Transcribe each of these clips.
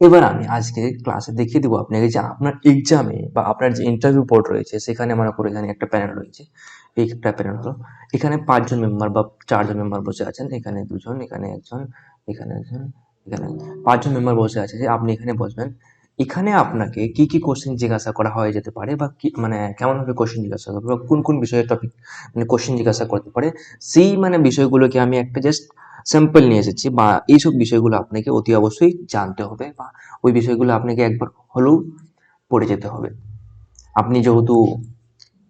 এবার আমি আজকে ক্লাসে দেখিয়ে দেবো আপনাকে যে আপনার এক্সামে বা আপনার যে ইন্টারভিউ বোর্ড রয়েছে সেখানে মনে করো এখানে একটা প্যানেল রয়েছে। একটা প্যানেল হলো, এখানে ৫ জন মেম্বার বা ৪ জন মেম্বার বসে আছেন, এখানে ২ জন, এখানে ১ জন, এখানে ১ জন, এখানে ৫ জন মেম্বার বসে আছে, যে আপনি এখানে বসবেন। এখানে আপনাকে কি কোশ্চেন জিজ্ঞাসা করা হয়ে যেতে পারে বা কি মানে কেমনভাবে কোশ্চেন জিজ্ঞাসা করবে বা কোন বিষয়ের টপিক মানে কোশ্চেন জিজ্ঞাসা করতে পারে, সেই মানে বিষয়গুলোকে আমি একটা জাস্ট স্যাম্পল নিয়ে এসেছি, বা এইসব বিষয়গুলো আপনাকে অতি অবশ্যই জানতে হবে বা ওই বিষয়গুলো আপনাকে একবার হলেও পড়ে যেতে হবে। আপনি যেহেতু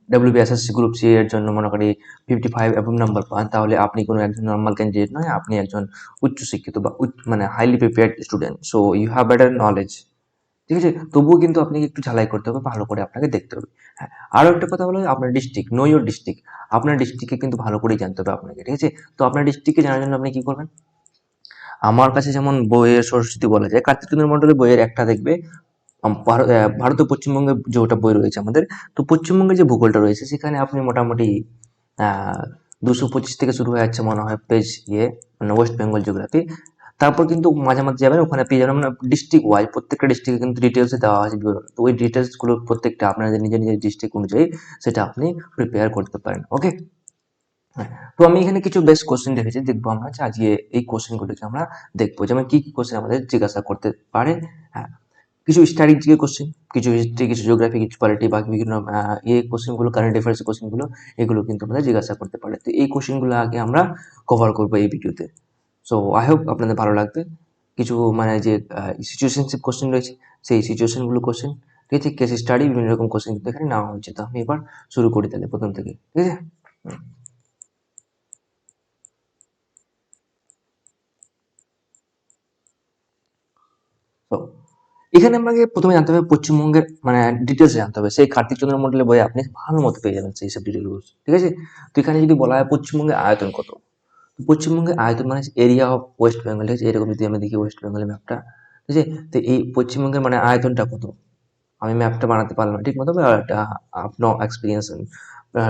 WBSSC গ্রুপ সি এর জন্য মনে করি 55 এবং নাম্বার পান, তাহলে আপনি কোনো একজন নর্মাল ক্যান্ডিডেট নয়, আপনি একজন উচ্চশিক্ষিত বা মানে highly prepared student, so you have better knowledge. ঠিক আছে, তবুও কিন্তু আপনাকে একটু ঝালাই করতে হবে, ভালো করে আপনাকে দেখতে হবে। হ্যাঁ, আরও একটা কথা হলো আপনার ডিস্ট্রিক্ট, নো ইউর ডিস্ট্রিক্ট। আপনার ডিস্ট্রিক্টকে কিন্তু ভালো করেই জানতে হবে আপনাকে, ঠিক আছে? তো আপনার ডিস্ট্রিক্টকে জানার জন্য আপনি কি করবেন? আমার কাছে যেমন বইয়ের সরস্বতী বলা যায়, কার্তিক চন্দ্র মন্ডলের বইয়ের একটা দেখবে ভারত ও পশ্চিমবঙ্গের যে ওটা বই রয়েছে আমাদের, তো পশ্চিমবঙ্গের যে ভূগোলটা রয়েছে সেখানে আপনি মোটামুটি 225 থেকে শুরু হয়ে যাচ্ছে মনে হয় পেজ, মানে ওয়েস্ট বেঙ্গল জিওগ্রাফি। তারপর কিন্তু মাঝে মাঝে যাবেন, ওখানে পেয়ে যাবেন মানে ডিস্ট্রিক্ট ওয়াইজ প্রত্যেকটা ডিস্ট্রিক্টে কিন্তু ডিটেলসে দেওয়া আছে বিবরণ। তো ওই ডিটেলসগুলো প্রত্যেকটা আপনাদের নিজের নিজের ডিস্ট্রিক্ট অনুযায়ী সেটা আপনি প্রিপেয়ার করতে পারেন। ওকে, হ্যাঁ, তো আমি এখানে কিছু বেস্ট কোশ্চেন রেখেছি, দেখবো আমরা যে আজকে এই কোশ্চেনগুলোকে আমরা দেখবো, যেমন কি কোশ্চেন আমাদের জিজ্ঞাসা করতে পারে। হ্যাঁ, কিছু স্ট্যাটিক জিকে কোশ্চেন, কিছু হিস্ট্রি, কিছু জিওগ্রাফি, কিছু পলিটি বা বিভিন্ন কোশ্চেনগুলো, কারেন্ট অ্যাফেয়ার্স কোশ্চেনগুলো, এগুলো কিন্তু আমাদের জিজ্ঞাসা করতে পারে। তো এই কোশ্চেনগুলো আগে আমরা কভার করবো এই ভিডিওতে। সো আই হোপ আপনাদের ভালো লাগবে। কিছু মানে যে সিচুয়েশনশিপ কোশ্চেন রয়েছে, সেই সিচুয়েশনগুলো কোশ্চেন, ঠিক আছে, কেস স্টাডি, বিভিন্ন রকম কোশ্চেন কিন্তু এখানে নেওয়া হয়েছে। তো আমি এবার শুরু করি তাহলে প্রথম থেকে, ঠিক আছে? তো এখানে আমাকে প্রথমে জানতে হবে পশ্চিমবঙ্গের মানে ডিটেলস জানতে হবে। সেই কার্তিক চন্দ্র মন্ডলের বইয়ে আপনি ভালো মতো পেয়ে যাবেন সেই সব ডিটেলস, ঠিক আছে? তো এখানে যদি বলা হয় পশ্চিমবঙ্গের আয়তন কত, তো পশ্চিমবঙ্গের আয়তন মানে এরিয়া অফ ওয়েস্ট বেঙ্গল, ঠিক আছে? এরকম যদি আমি দেখি ওয়েস্ট বেঙ্গলের ম্যাপটা, ঠিক আছে, তো এই পশ্চিমবঙ্গের মানে আয়তনটা কত, আমি ম্যাপটা বানাতে পারলাম না ঠিক মতো, নো এক্সপিরিয়েন্স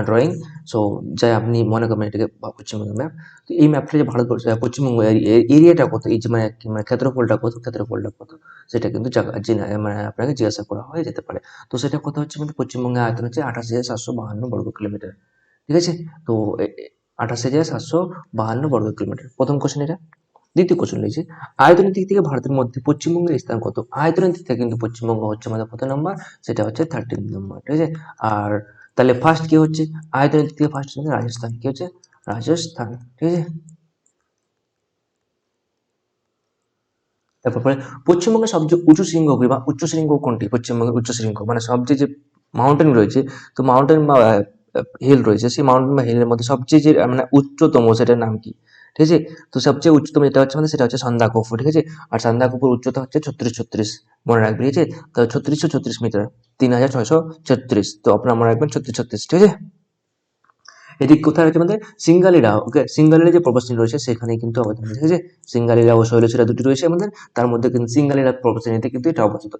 ড্রয়িং। সো যাই আপনি মনে করবেন এটাকে পশ্চিমবঙ্গের ম্যাপ। তো এই ম্যাপটা যে ভারতবর্ষ পশ্চিমবঙ্গ এরিয়াটা কত, এই যে মানে মানে ক্ষেত্রফলটা কত, সেটা কিন্তু মানে আপনাকে জিজ্ঞাসা করা হয়ে যেতে পারে। তো সেটা কত হচ্ছে, আমাদের পশ্চিমবঙ্গের আয়তন হচ্ছে 28,752 বর্গ কিলোমিটার, ঠিক আছে? তো 28,752 বর্গ কিলোমিটার প্রথম কোশ্চেন এটা। দ্বিতীয় কোশ্চেন রয়েছে, আয়তনের দিক থেকে ভারতের মধ্যে পশ্চিমবঙ্গের স্থান কত? আয়তনের দিক থেকে কিন্তু পশ্চিমবঙ্গ হচ্ছে আমাদের কত নম্বর, সেটা হচ্ছে 13 নম্বর, ঠিক আছে? আর তাহলে ফার্স্ট কি হচ্ছে, আয়তনের দিক থেকে ফার্স্ট হচ্ছে রাজস্থান, কি হচ্ছে রাজস্থান, ঠিক আছে? তারপর পরে পশ্চিমবঙ্গের সবচেয়ে উঁচু শৃঙ্গ বা উচ্চ শৃঙ্গ কোনটি? পশ্চিমবঙ্গের উচ্চ শৃঙ্গ মানে সবচেয়ে যে মাউন্টেন রয়েছে, তো মাউন্টেন বা হিল রয়েছে, সেই মাউন্টেন বা হিলের মধ্যে সবচেয়ে যে মানে উচ্চতম সেটার নাম কি? ঠিক আছে, তো সবচেয়ে উচ্চতম যেটা হচ্ছে মানে সেটা হচ্ছে সন্দাকফু, ঠিক আছে? আর সন্দাকফুর উচ্চতা হচ্ছে 36 মনে রাখবে, ঠিক আছে? তো 3636 মিটার, 3636, তো আপনার মনে রাখবেন 3636, ঠিক আছে? এটি কোথায় রয়েছে আমাদের? সিঙ্গালিরা, ওকে, সিঙ্গালিরা যে পর্বতশ্রেণী রয়েছে সেখানে কিন্তু অবস্থান, ঠিক আছে? সিঙ্গালিরা ও শৈলশিরা দুটি রয়েছে আমাদের, তার মধ্যে কিন্তু সিঙ্গালিরা পর্বতশ্রেণীতে কিন্তু এটা অবস্থিত।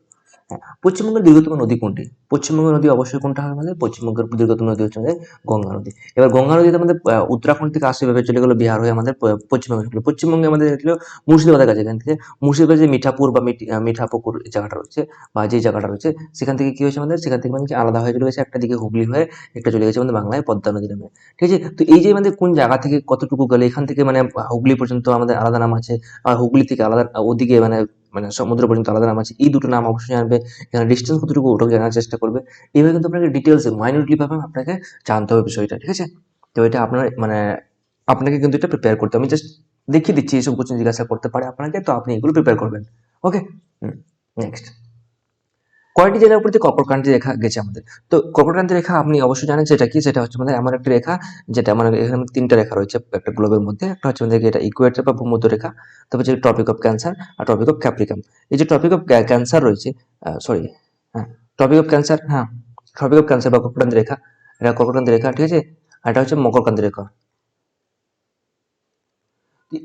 হ্যাঁ, পশ্চিমবঙ্গের দীর্ঘতম নদী কোনটি? পশ্চিমবঙ্গের নদী অবশ্যই কোনটা হবে আমাদের? পশ্চিমবঙ্গের দীর্ঘতম নদী হচ্ছে আমাদের গঙ্গা নদী। এবার গঙ্গা নদীতে আমাদের উত্তরাখণ্ড থেকে আসে ভেবে চলে গেলো বিহার হয়ে আমাদের পশ্চিমবঙ্গে ঢুকলো। পশ্চিমবঙ্গে আমাদের দেখলো মুর্শিদাবাদের কাছে, এখান থেকে মুর্শিদাবাদের যে মিঠাপুর বা মিঠাপুকুর জায়গাটা রয়েছে বা যে জায়গাটা রয়েছে, সেখান থেকে কি হয়েছে আমাদের, সেখান থেকে মানে কি আলাদা হয়ে চলে গেছে, একটা দিকে হুগলি হয়ে, একটা চলে গেছে আমাদের বাংলায় পদ্মা নদী নামে, ঠিক আছে? তো এই যে আমাদের কোন জায়গা থেকে কতটুকু গেলে এখান থেকে মানে হুগলি পর্যন্ত আমাদের আলাদা নাম আছে, আর হুগলি থেকে আলাদা ওদিকে মানে মানে সমুদ্র পর্যন্ত আলাদা নাম আছে, এই দুটো নাম অবশ্যই জানবে। এখানে ডিস্টেন্স কতটুকু ওটাও জানার চেষ্টা করবে। এইভাবে কিন্তু আপনাকে ডিটেলসে মাইনিউটলি ভাবে আপনাকে জানতে হবে বিষয়টা, ঠিক আছে? তো এটা আপনার মানে আপনাকে কিন্তু এটা প্রিপেয়ার করতে হবে। আমি জাস্ট দেখিয়ে দিচ্ছি এইসব কোশ্চেন জিজ্ঞাসা করতে পারে আপনাকে, তো আপনি এগুলো প্রিপেয়ার করবেন। ওকে, নেক্সট, কয়টি জেলার উপর দিয়ে কর্কটক্রান্তি রেখা গেছে আমাদের? তো কর্কটক্রান্তি রেখা আপনি অবশ্যই জানেন সেটা কি, সেটা হচ্ছে আমাদের এমন একটা রেখা যেটা মানে এখানে আমাদের তিনটা রেখা রয়েছে একটা গ্লোবের মধ্যে, একটা হচ্ছে আমাদের এটা ইকুয়েটর বা ভূমধ্য রেখা, তারপর হচ্ছে ট্রপিক অফ ক্যান্সার আর ট্রপিক অফ ক্যাপ্রিকাম। এই যে ট্রপিক অফ ক্যান্সার রয়েছে, সরি, হ্যাঁ, ট্রপিক অফ ক্যান্সার, হ্যাঁ, ট্রপিক অফ ক্যান্সার বা কর্কটক্রান্তি রেখা, এটা কর্কটক্রান্তি রেখা, ঠিক আছে? আর এটা হচ্ছে মকরক্রান্তি রেখা।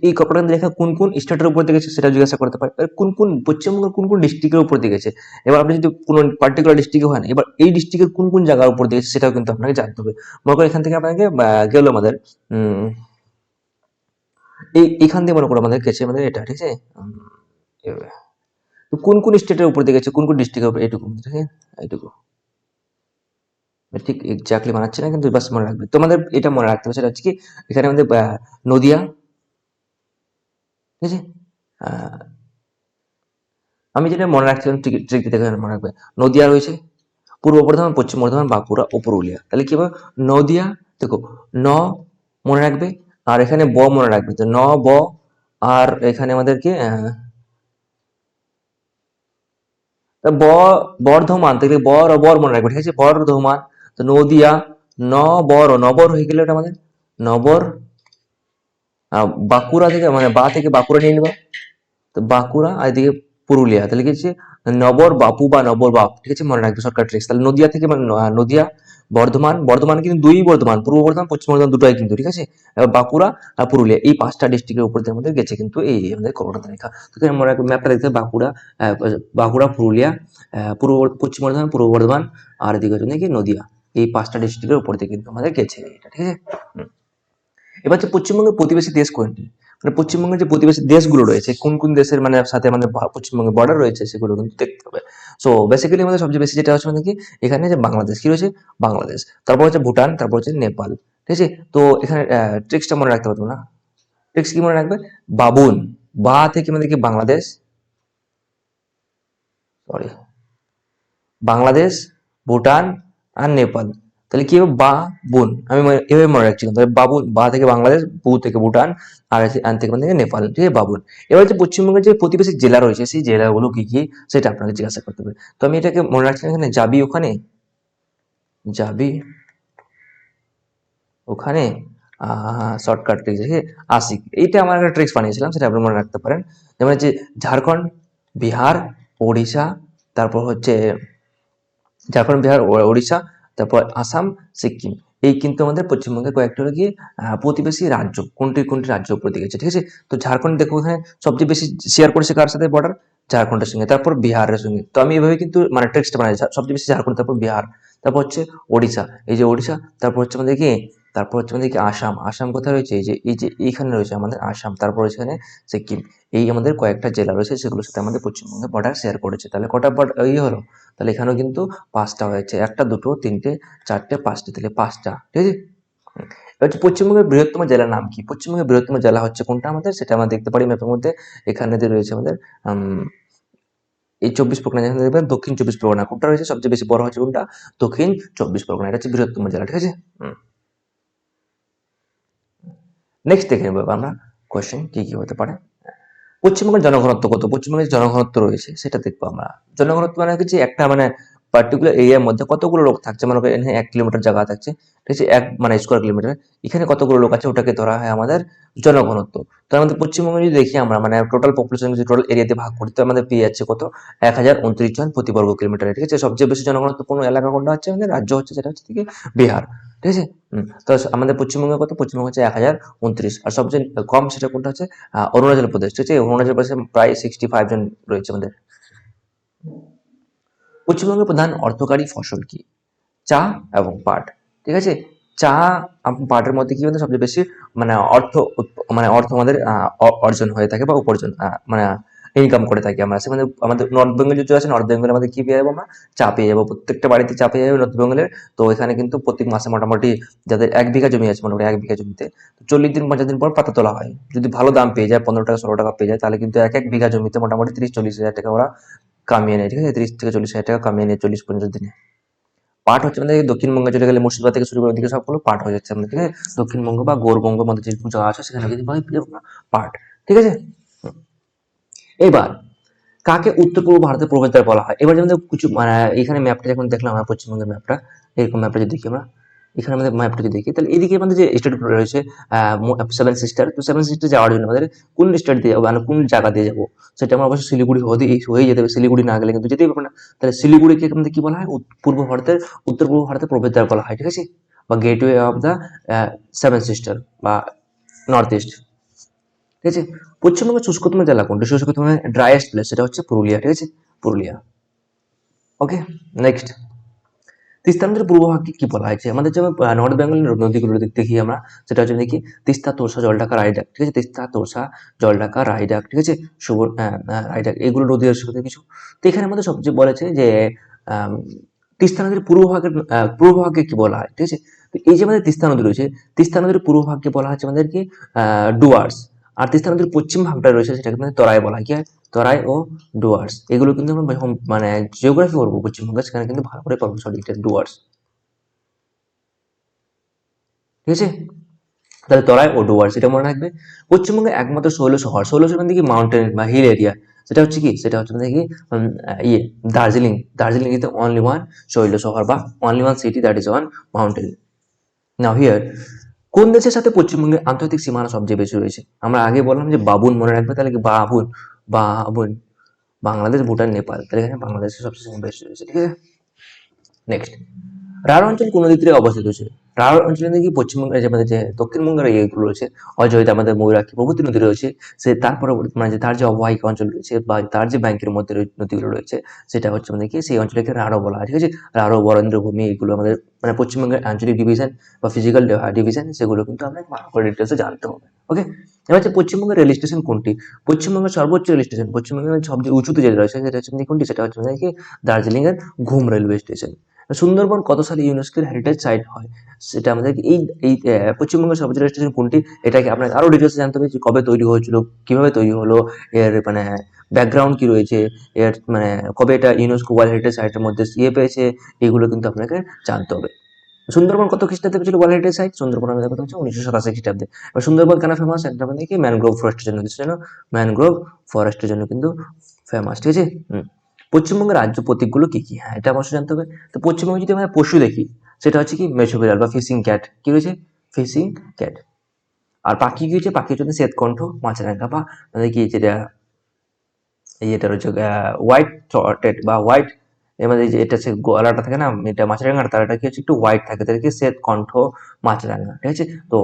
এই কর্কটক্রান্তি রেখা কোন কোন স্টেটের উপর দিয়ে গেছে সেটা জিজ্ঞাসা করতে পারে, এবার কোন কোন পশ্চিমবঙ্গের কোন কোন ডিস্ট্রিক্টের উপর দিয়ে গেছে। এবার আপনি যদি কোনো পার্টিকুলার ডিস্ট্রিক্টে হয় না, এবার এই ডিস্ট্রিক্টের কোন কোন জায়গার উপর দিয়ে গেছে সেটাও কিন্তু আপনাকে জানতে হবে। মনে করেন এখান থেকে আপনাকে গেল আমাদের উম, এখান দিয়ে মনে করো আমাদের গেছে আমাদের এটা, ঠিক আছে? তো কোন কোন স্টেটের উপর দিয়ে গেছে, কোন কোন ডিস্ট্রিক্টের উপর, এইটুকু, ঠিক আছে, এইটুকু ঠিক এক্স্যাক্টলি বানাচ্ছি না, কিন্তু বাস মনে রাখবে, তোমাদের এটা মনে রাখতে হবে, সেটা হচ্ছে কি এখানে আমাদের নদিয়া, ঠিক আছে, আহ, আমি যেটা মনে রাখছিলাম ঠিক ঠিক দেখে মনে রাখবে, নদিয়া রয়েছে, পূর্ব বর্ধমান, পশ্চিম বর্ধমান, বাঁকুড়া ও পুরুলিয়া। তাহলে কি হবে, নদিয়া, দেখো, ন মনে রাখবে, আর এখানে ব মনে রাখবে, তো ন ব, আর এখানে আমাদেরকে ব, বর্ধমান থেকে বর ও বর মনে রাখবে, ঠিক আছে, বর্ধমান, তো নদিয়া, ন বর, নবর হয়ে গেল এটা আমাদের, নবর, বাঁকুড়া থেকে মানে বা থেকে বাঁকুড়া নিয়ে নেবা, তো বাঁকুড়া, আর এদিকে পুরুলিয়া, তাহলে কি হচ্ছে নবর বাপু বা নবর বাপ, ঠিক আছে, মনে রাখবে শর্টকাট ট্রিক্স। তাহলে নদিয়া থেকে মানে নদিয়া, বর্ধমান, বর্ধমান কিন্তু দুই বর্ধমান, পূর্ব বর্ধমান পশ্চিম বর্ধমান দুটোই কিন্তু, ঠিক আছে, এবার বাঁকুড়া আর পুরুলিয়া, এই পাঁচটা ডিস্ট্রিক্টের উপর দিয়ে আমাদের গেছে কিন্তু এই আমাদের করোনা রেখা। তো মনে রাখবে ম্যাপটা দেখতে হবে, বাঁকুড়া, বাঁকুড়া, পুরুলিয়া, পূর্ব পশ্চিম বর্ধমান, পূর্ব বর্ধমান, আর এদিকে হচ্ছে নাকি নদিয়া, এই পাঁচটা ডিস্ট্রিক্টের উপর দিয়ে কিন্তু আমাদের গেছে এটা, ঠিক আছে। এবার হচ্ছে পশ্চিমবঙ্গের প্রতিবেশী দেশ কোনটি, মানে পশ্চিমবঙ্গের যে প্রতিবেশী দেশগুলো রয়েছে, কোন কোন দেশের মানে সাথে আমাদের পশ্চিমবঙ্গের বর্ডার রয়েছে, সেগুলো কিন্তু দেখতে হবে। সো বেসিক্যালি আমাদের সবচেয়ে বেশি যেটা হচ্ছে মানে কি এখানে যে বাংলাদেশ কি রয়েছে, বাংলাদেশ, তারপর হচ্ছে ভুটান, তারপর হচ্ছে নেপাল, ঠিক আছে। তো এখানে ট্রিক্সটা মনে রাখতে পারবো না, ট্রিক্স কি মনে রাখবে, বাবুন, বা থেকে আমাদের কি বাংলাদেশ, সরি, বাংলাদেশ, ভুটান আর নেপাল, তাহলে কি হবে, বা বুন, আমি এভাবে মনে রাখছিলাম, তাহলে বাবুন, বা থেকে বাংলাদেশ, বু থেকে ভুটান, আর আন থেকে মানে নেপাল, ঠিক আছে, বাবুন। এবার যে পশ্চিমবঙ্গের যে প্রতিবেশী জেলা রয়েছে, সেই জেলাগুলো কি কি সেটা আপনাকে জিজ্ঞাসা করতে হবে। তো আমি এটাকে মনে রাখছিলাম, এখানে যাবি, ওখানে যাবি, ওখানে শর্টকাট ট্রিক্স আছে, আশিক, এইটা আমার একটা ট্রিক্স বানিয়েছিলাম, সেটা আপনি মনে রাখতে পারেন। যেমন হচ্ছে ঝাড়খণ্ড, বিহার, ওড়িশা, তারপর হচ্ছে ঝাড়খণ্ড, বিহার, ওড়িশা, তারপর আসাম, সিকিম, এই কিন্তু আমাদের পশ্চিমবঙ্গের কয়েকটা হলো গিয়ে প্রতিবেশী রাজ্য, কোনটি কোনটি রাজ্য উপর দিয়ে গেছে, ঠিক আছে। তো ঝাড়খণ্ড দেখো এখানে সবচেয়ে বেশি শেয়ার করেছে কার সাথে বর্ডার, ঝাড়খণ্ডের সঙ্গে, তারপর বিহারের সঙ্গে। তো আমি এভাবে কিন্তু মানে টেক্সটটা বানাই, সবচেয়ে বেশি ঝাড়খণ্ড, তারপর বিহার, তারপর হচ্ছে ওড়িশা, এই যে ওড়িশা, তারপর হচ্ছে আমাদের কি, তারপর হচ্ছে আমাদের কি আসাম, আসাম কোথায় রয়েছে, এই যে এইখানে রয়েছে আমাদের আসাম, তারপর হচ্ছে এখানে সিকিম, এই আমাদের কয়েকটা জেলা রয়েছে, সেগুলোর সাথে আমাদের পশ্চিমবঙ্গের বর্ডার শেয়ার করেছে। তাহলে কটা ইয়ে হলো, তাহলে এখানেও কিন্তু পাঁচটা হয়েছে, একটা, দুটো, তিনটে, চারটে, পাঁচটা, তাহলে পাঁচটা, ঠিক আছে। এবার হচ্ছে পশ্চিমবঙ্গের বৃহত্তম জেলার নাম কি, পশ্চিমবঙ্গের বৃহত্তম জেলা হচ্ছে কোনটা আমাদের, সেটা আমরা দেখতে পারি ম্যাপের মধ্যে, এখানে যে রয়েছে আমাদের এই 24 পরগনা, যেখানে দেখবেন দক্ষিণ 24 পরগনা, কোনটা রয়েছে সবচেয়ে বেশি বড় হচ্ছে কোনটা, দক্ষিণ 24 পরগনা, এটা হচ্ছে বৃহত্তম জেলা, ঠিক আছে। নেক্সট দেখে নেবো আমরা কোয়েশ্চেন কি কি হতে পারে। পশ্চিমবঙ্গের জনঘনত্ব কত, পশ্চিমবঙ্গের জনঘনত্ব রয়েছে সেটা দেখবো আমরা। জনঘনত্ব মানে হচ্ছে একটা মানে পার্টিকুলার এরিয়ার মধ্যে কতগুলো লোক থাকছে, মনে করেন এখানে 1 কিলোমিটার জায়গা থাকছে, ঠিক আছে, এক মানে স্কোয়ার কিলোমিটার, এখানে কতগুলো লোক আছে ওটাকে ধরা হয় আমাদের জনঘনত্ব। তো আমাদের পশ্চিমবঙ্গে যদি দেখি আমরা মানে টোটাল পপুলেশন যদি টোটাল এরিয়াতে ভাগ করি, তো আমাদের পেয়ে যাচ্ছে কত, 1029 জন প্রতি বর্গ কিলোমিটার, ঠিক আছে। সবচেয়ে বেশি জনঘনত্বপূর্ণ এলাকা কোনটা হচ্ছে আমাদের, রাজ্য হচ্ছে সেটা হচ্ছে থেকে বিহার, ঠিক আছে। তো আমাদের পশ্চিমবঙ্গে কত, পশ্চিমবঙ্গ হচ্ছে 1029, আর সবচেয়ে কম সেটা কোনটা হচ্ছে অরুণাচল প্রদেশ, ঠিক আছে, অরুণাচল প্রদেশে প্রায় 65 জন রয়েছে আমাদের। পশ্চিমবঙ্গের প্রধান অর্থকারী ফসল কি, চা এবং পাট, ঠিক আছে। চা পাটের মধ্যে কি আমাদের সবচেয়ে বেশি মানে মানে অর্থ আমাদের অর্জন হয়ে থাকে বা উপার্জন মানে ইনকাম করে থাকি আমরা, সেখানে আমাদের নর্থ বেঙ্গল যদি আছে, নর্থ বেঙ্গলে আমাদের কি পেয়ে যাবো আমরা, চা পেয়ে যাবো, প্রত্যেকটা বাড়িতে চা পেয়ে যাবে নর্থ বেঙ্গলের। তো এখানে কিন্তু প্রত্যেক মাসে মোটামুটি যাদের 1 বিঘা জমি আছে, মোটামুটি 1 বিঘা জমিতে 40 দিন 50 দিন পর পাতা তোলা হয়, যদি ভালো দাম পেয়ে যায়, 15 টাকা 16 টাকা পেয়ে যায়, তাহলে কিন্তু এক এক বিঘা জমিতে মোটামুটি 30-40 হাজার টাকা ওরা কামিয়ে নেয়, ঠিক আছে, 30 থেকে 40 হাজার টাকা কামিয়ে নেয় 40-50 দিনে। পাট হচ্ছে আমাদের দক্ষিণবঙ্গে চলে গেলে মুর্শিদাবাদ থেকে শুরু করে ওদিকে সবগুলো পাট হয়ে যাচ্ছে আমাদের, ঠিক আছে। দক্ষিণবঙ্গ বা গৌরবঙ্গের মধ্যে যে জায়গা আছে সেখানে কিন্তু পাট, ঠিক আছে। এবার কাকে উত্তর পূর্ব ভারতের প্রবেশদ্বার বলা হয়, এবার যেমন কিছু মানে এখানে ম্যাপটা যখন দেখলাম আমরা পশ্চিমবঙ্গের ম্যাপটা, এরকম ম্যাপটা যদি দেখি আমরা, এখানে আমাদের ম্যাপটা যদি দেখি, তাহলে এদিকে আমাদের যে স্টেট রয়েছে সেভেন সিস্টার, তো সেভেন সিস্টার যাওয়ার জন্য আমাদের কোন স্টেট দিয়ে যাবো, মানে কোন জায়গা দিয়ে যাবো, সেটা আমরা অবশ্যই শিলিগুড়ি হয়ে যেতে হবে, শিলিগুড়ি না গেলে কিন্তু যেতেই পারবো না। তাহলে শিলিগুড়িকে আমাদের কি বলা হয়, পূর্ব ভারতের উত্তর পূর্ব ভারতের প্রবেশদ্বার বলা হয়, ঠিক আছে, বা gateway of the seven sister বা নর্থ ইস্ট, ঠিক আছে। পশ্চিমবঙ্গের শুষ্কতম জেলা কোনটা, শুষ্কতম ড্রাইয়েস্ট প্লেস, সেটা হচ্ছে পুরুলিয়া, ঠিক আছে, পুরুলিয়া। ওকে, নেক্সট তিস্তা নদীর পূর্ব ভাগকে কি বলা হয়েছে? আমাদের যেমন নর্থ বেঙ্গলের নদীগুলো দেখি আমরা, সেটা হচ্ছে দেখি তিস্তা, তোর্ষা, জলঢাকা, রায়ডাক, ঠিক আছে? তিস্তা, তোর্ষা, জলঢাকা, রায়ডাক, ঠিক আছে? রায়ডাক, এগুলো নদী সাথে কিছু। তো এখানে আমাদের সবচেয়ে বলেছে যে আম, তিস্তা নদীর পূর্ব ভাগকে কি বলা হয়, ঠিক আছে? তো এই যে আমাদের তিস্তা নদী রয়েছে, তিস্তা নদীর পূর্ব ভাগকে বলা হচ্ছে আমাদের কি ডুয়ার্স। আর তিস্তা নদীর পশ্চিম ভাগটা রয়েছে সেটাকে আমাদের তরাই বলা হয়। কি হয়? তরাই ও ডুয়ার্স। এগুলো কিন্তু আমরা মানে জিওগ্রাফি পড়বো পশ্চিমবঙ্গে, সেখানে কিন্তু ভালো করে পাবো। সরি, এটা ডুয়ার্স, ঠিক আছে? তাহলে তরাই ও ডুয়ার্স এটা মনে রাখবে। পশ্চিমবঙ্গে একমাত্র শৈল শহর মানে কি মাউন্টেন বা হিল এরিয়া, সেটা হচ্ছে কি, সেটা হচ্ছে মানে কি ইয়ে Darjeeling. Darjeeling is the only one শৈল শহর বা only one city that is on mountain. Now here, কোন দেশের সাথে পশ্চিমবঙ্গের আন্তর্জাতিক সীমানা সবচেয়ে বেশি রয়েছে? আমরা আগে বললাম যে বাবুন মনে রাখবে, তাহলে কি বাবুন, বাবুন, বাংলাদেশ, ভুটান, নেপাল, তাহলে এখানে বাংলাদেশের সবচেয়ে বেশি রয়েছে, ঠিক আছে? নেক্সট, রাঢ় অঞ্চল কোন দিক থেকে অবস্থিত রয়েছে? রাঢ় অঞ্চলে নাকি পশ্চিমবঙ্গের যে আমাদের যে দক্ষিণবঙ্গের ইয়েগুলো রয়েছে, অজয়তে আমাদের ময়ূরাক্ষী প্রভৃতি নদী রয়েছে, সে তারপরে মানে যে তার যে অববাহিকা অঞ্চল রয়েছে বা তার যে ব্যাংকের মধ্যে নদীগুলো রয়েছে, সেটা হচ্ছে আমাদের কি সেই অঞ্চলকে রাঢ় বলা হয়, ঠিক আছে? রাঢ়, বরেন্দ্রভূমি, এগুলো আমাদের মানে পশ্চিমবঙ্গের আঞ্চলিক ডিভিশন বা ফিজিক্যাল ডিভিশন, সেগুলো কিন্তু আমরা ভালো করে ডিটেলসে জানতে হবে। ওকে, এবার হচ্ছে পশ্চিমবঙ্গের রেল স্টেশন কোনটি? পশ্চিমবঙ্গের সর্বোচ্চ রেল স্টেশন, পশ্চিমবঙ্গের সবচেয়ে উঁচুতে যেটা রয়েছে সেটা হচ্ছে কোনটি? সেটা হচ্ছে কি দার্জিলিং এর ঘুম রেলওয়ে স্টেশন। সুন্দরবন কত সালে ইউনেস্কোর হেরিটেজ সাইট হয়? সেটা আমাদের এই এই পশ্চিমবঙ্গের সর্বোচ্চ রেল স্টেশন কোনটি? এটাকে আপনাকে আরো ডিটেলসে জানতে হবে যে কবে তৈরি হয়েছিল, কিভাবে তৈরি হলো, এর মানে ব্যাকগ্রাউন্ড কি রয়েছে, এর মানে কবে এটা ইউনেস্কো ওয়ার্ল্ড হেরিটেজ সাইটের মধ্যে পেয়েছে, এগুলো কিন্তু আপনাকে জানতে হবে। সুন্দরবন কত খ্রিস্টাব্দে পেয়েছিল ওয়ার্ল্ড হেরিটেজ সাইট? সুন্দরবন আমাদের কথা হচ্ছে 1987 খ্রিস্টাব্দে। এবার সুন্দরবন কেন ফেমাস? একটা মানে কি ম্যানগ্রোভ ফরেস্টের জন্য, কিছু জন্য ম্যানগ্রোভ ফরেস্টের জন্য কিন্তু ফেমাস, ঠিক আছে? পশ্চিমবঙ্গের রাজ্য প্রতীকগুলো কি কি? হ্যাঁ, এটা অবশ্যই জানতে হবে। তো পশ্চিমবঙ্গে যদি আমরা পশু দেখি, সেটা হচ্ছে কি মেছো বিড়াল বা ফিশিং ক্যাট। কি রয়েছে? Fishing cat. আর পাখি কি হচ্ছে? পাখি হচ্ছে শ্বেতকণ্ঠ মাছরাঙা বা মানে কি যেটা এটা রয়েছে হোয়াইট থ্রটেড বা হোয়াইট, এবার এই যে এটা হচ্ছে গলাটা থাকে না, এটা মাছরাঙার তারাটা কি হচ্ছে একটু হোয়াইট থাকে, তাদেরকে শ্বেতকণ্ঠ মাছরাঙা, ঠিক আছে? তো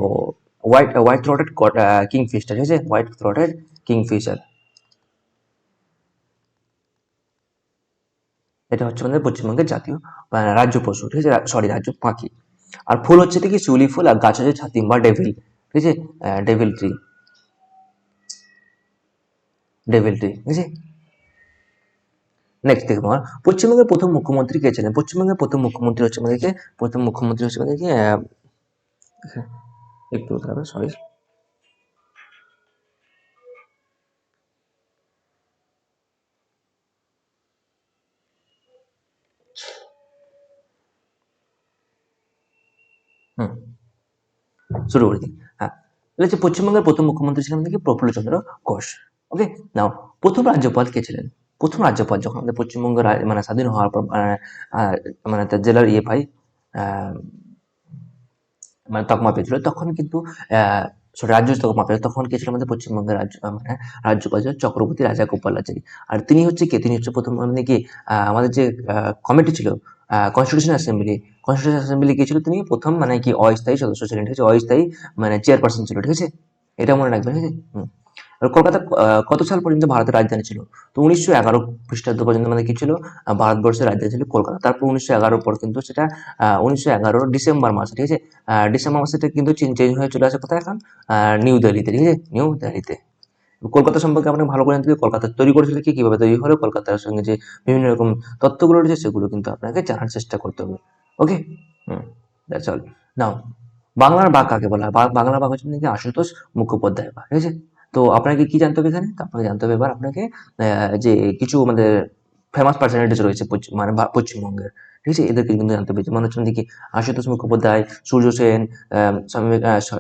হোয়াইট হোয়াইট থ্রটেড কিংফিশার, ঠিক আছে? হোয়াইট থ্রটেড কিংফিশার, এটা হচ্ছে আমাদের পশ্চিমবঙ্গের জাতীয় রাজ্য পশু, ঠিক আছে? সরি, রাজ্য পাখি। আর ফুল হচ্ছে কি শিউলি ফুল, আর গাছ হচ্ছে ছাতিম বা ডেভিল, ঠিক আছে? ডেভিল ট্রি, ডেভিল ট্রি, ঠিক আছে? নেক্সট দেখবো পশ্চিমবঙ্গের প্রথম মুখ্যমন্ত্রী কে ছিলেন? পশ্চিমবঙ্গের প্রথম মুখ্যমন্ত্রী হচ্ছে আমাদেরকে, প্রথম মুখ্যমন্ত্রী হচ্ছে আমাদেরকে একটু দাঁড়াবে, সরি। হুম, শুরু করে দিই। হ্যাঁ, এটা হচ্ছে পশ্চিমবঙ্গের প্রথম মুখ্যমন্ত্রী ছিলেন আমাদের কি প্রফুল্লচন্দ্র ঘোষ। ওকে, নাও প্রথম রাজ্যপাল কে ছিলেন? প্রথম রাজ্যপাল যখন আমাদের পশ্চিমবঙ্গ মানে স্বাধীন হওয়ার পর মানে তার জেলার ইয়ে পাই, আহ, মানে তকমা পেয়েছিল, তখন কিন্তু রাজ্য তকমা পেয়েছিল, তখন কে ছিল আমাদের পশ্চিমবঙ্গের মানে রাজ্যপাল ছিল চক্রবর্তী রাজাগোপালাচারী। আর তিনি হচ্ছে কে? তিনি হচ্ছে প্রথম মানে কি আমাদের যে কমিটি ছিল, কনস্টিটিউশন অ্যাসেম্বলি কে ছিল? তিনি প্রথম মানে কি অস্থায়ী সদস্য ছিলেন, ঠিক আছে? অস্থায়ী মানে চেয়ারপারসন ছিল, ঠিক আছে? এটা মনে রাখবেন, ঠিক আছে? আর কলকাতা কত সাল পর্যন্ত ভারতের রাজধানী ছিল? তো 1911 খ্রিস্টাব্দ পর্যন্ত মানে কি ছিল? ভারতবর্ষের রাজধানী ছিল কলকাতা। তারপর 1911 পর কিন্তু সেটা 1911 ডিসেম্বর মাসে, ঠিক আছে? ডিসেম্বর মাসে এটা কিন্তু চেঞ্জ হয়ে চলে আসে কোথায় এখন? নিউ দিল্লিতে, ঠিক আছে? নিউ দিল্লিতে। কলকাতা সম্পর্কে আপনাকে ভালো করে জানতে হবে, কলকাতা তৈরি করেছিল কি, কিভাবে তৈরি হলো, কলকাতার সঙ্গে যে বিভিন্ন রকম তত্ত্বগুলো রয়েছে সেগুলো কিন্তু আপনাকে জানার চেষ্টা করতে হবে। ওকে, হুম, দ্যাটস অল। নাও, বাংলার বাঘ কাকে বলা হয়? বাংলার বাঘ হচ্ছে নাকি আশুতোষ মুখোপাধ্যায় বাঘ, ঠিক আছে? তো আপনাকে কি জানতে হবে এখানে? তো আপনাকে জানতে হবে এবার আপনাকে যে কিছু আমাদের ফেমাস পার্সোনালিটিস রয়েছে মানে পশ্চিমবঙ্গের, ঠিক আছে? এদেরকে কিন্তু জানতে হবে, যেমন হচ্ছে দেখি আশুতোষ মুখোপাধ্যায়, সূর্য সেন,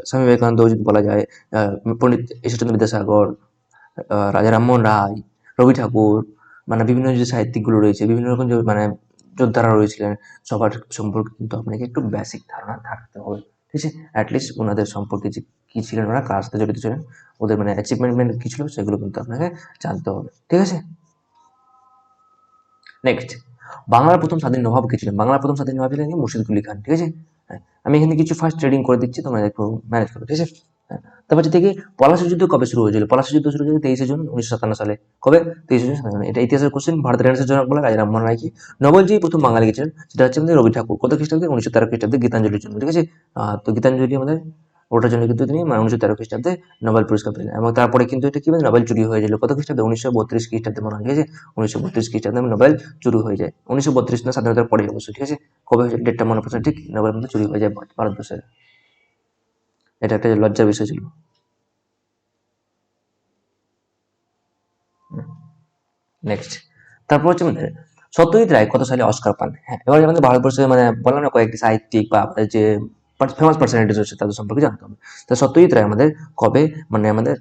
স্বামী বিবেকানন্দ যদি বলা যায়, পণ্ডিত ঈশ্বরচন্দ্র বিদ্যাসাগর, রাজা রামমোহন রায়, রবি ঠাকুর, মানে বিভিন্ন যে সাহিত্যিকগুলো রয়েছে, বিভিন্ন রকম যে মানে যোদ্ধারা রয়েছিলেন, সবার সম্পর্কে কিন্তু আপনাকে একটু বেসিক ধারণা থাকতে হবে, ঠিক আছে? অ্যাটলিস্ট ওনাদের সম্পর্কে যে কি ছিলেন, ওরা কার সাথে জড়িত ছিলেন, ওদের মানে অ্যাচিভমেন্ট কি ছিল, সেগুলো কিন্তু আপনাকে জানতে হবে, ঠিক আছে? নেক্সট, বাংলার প্রথম স্বাধীন নবাব কে ছিলেন? বাংলার প্রথম স্বাধীন নবাব ছিলেন কি মুর্শিদ কুলি খান, ঠিক আছে? হ্যাঁ, আমি এখানে কিছু ফার্স্ট ট্রেডিং করে দিচ্ছি, তোমরা একটু ম্যানেজ করো, ঠিক আছে? তারপর হচ্ছে থেকে পলাশী যুদ্ধ কবে শুরু হয়েছিল? পলাশী যুদ্ধ শুরু হয়েছিল 23শে জুন 1957 সালে। কবে? 23শে জুন 57। এটা ইতিহাসের কোশ্চেন। ভারতের রেনেসাঁর জনক বলা রাজা রামমোহন রায়কে। নোবেল যে প্রথম বাঙালি গেছিলেন সেটা হচ্ছে আমাদের রবি ঠাকুর। কত খ্রিস্টাব্দে? 1913 খ্রিস্টাব্দে গীতাঞ্জলির জন্য, ঠিক আছে? তো গীতাঞ্জলি আমাদের ওটার জন্য কিন্তু তিনি 1913 খ্রিস্টাব্দে নোবেল পুরস্কার পেলেন, এবং তারপরে কিন্তু এটা কি মানে নোবেল চুরি হয়ে গেল কত খ্রিস্টাব্দে? 1932 খ্রিস্টাব্দে মনে হয়, ঠিক আছে? 1932 খ্রিস্টাব্দে নোবেল চুরি হয়ে যায়। 1932 না, স্বাধীনতার পরে অবশ্যই, ঠিক আছে? কবে হয়েছিল ডেটটা মনে পড়ছে ঠিক, নোবেল মধ্যে চুরি হয়ে যায় ভারতবর্ষের। এটা একটা লজ্জার বিষয় ছিল। নেক্সট, তারপর হচ্ছে আমাদের সত্যজিৎ রায় কত সালে অস্কার পান? হ্যাঁ, এবার আমাদের ভারতবর্ষে মানে বললাম না কয়েকটি সাহিত্যিক বা আমাদের যে ফেমাস পার্সোনালিটিস হচ্ছে তাদের সম্পর্কে জানতে হবে। তো সত্যজিৎ রায় আমাদের কবে মানে আমাদের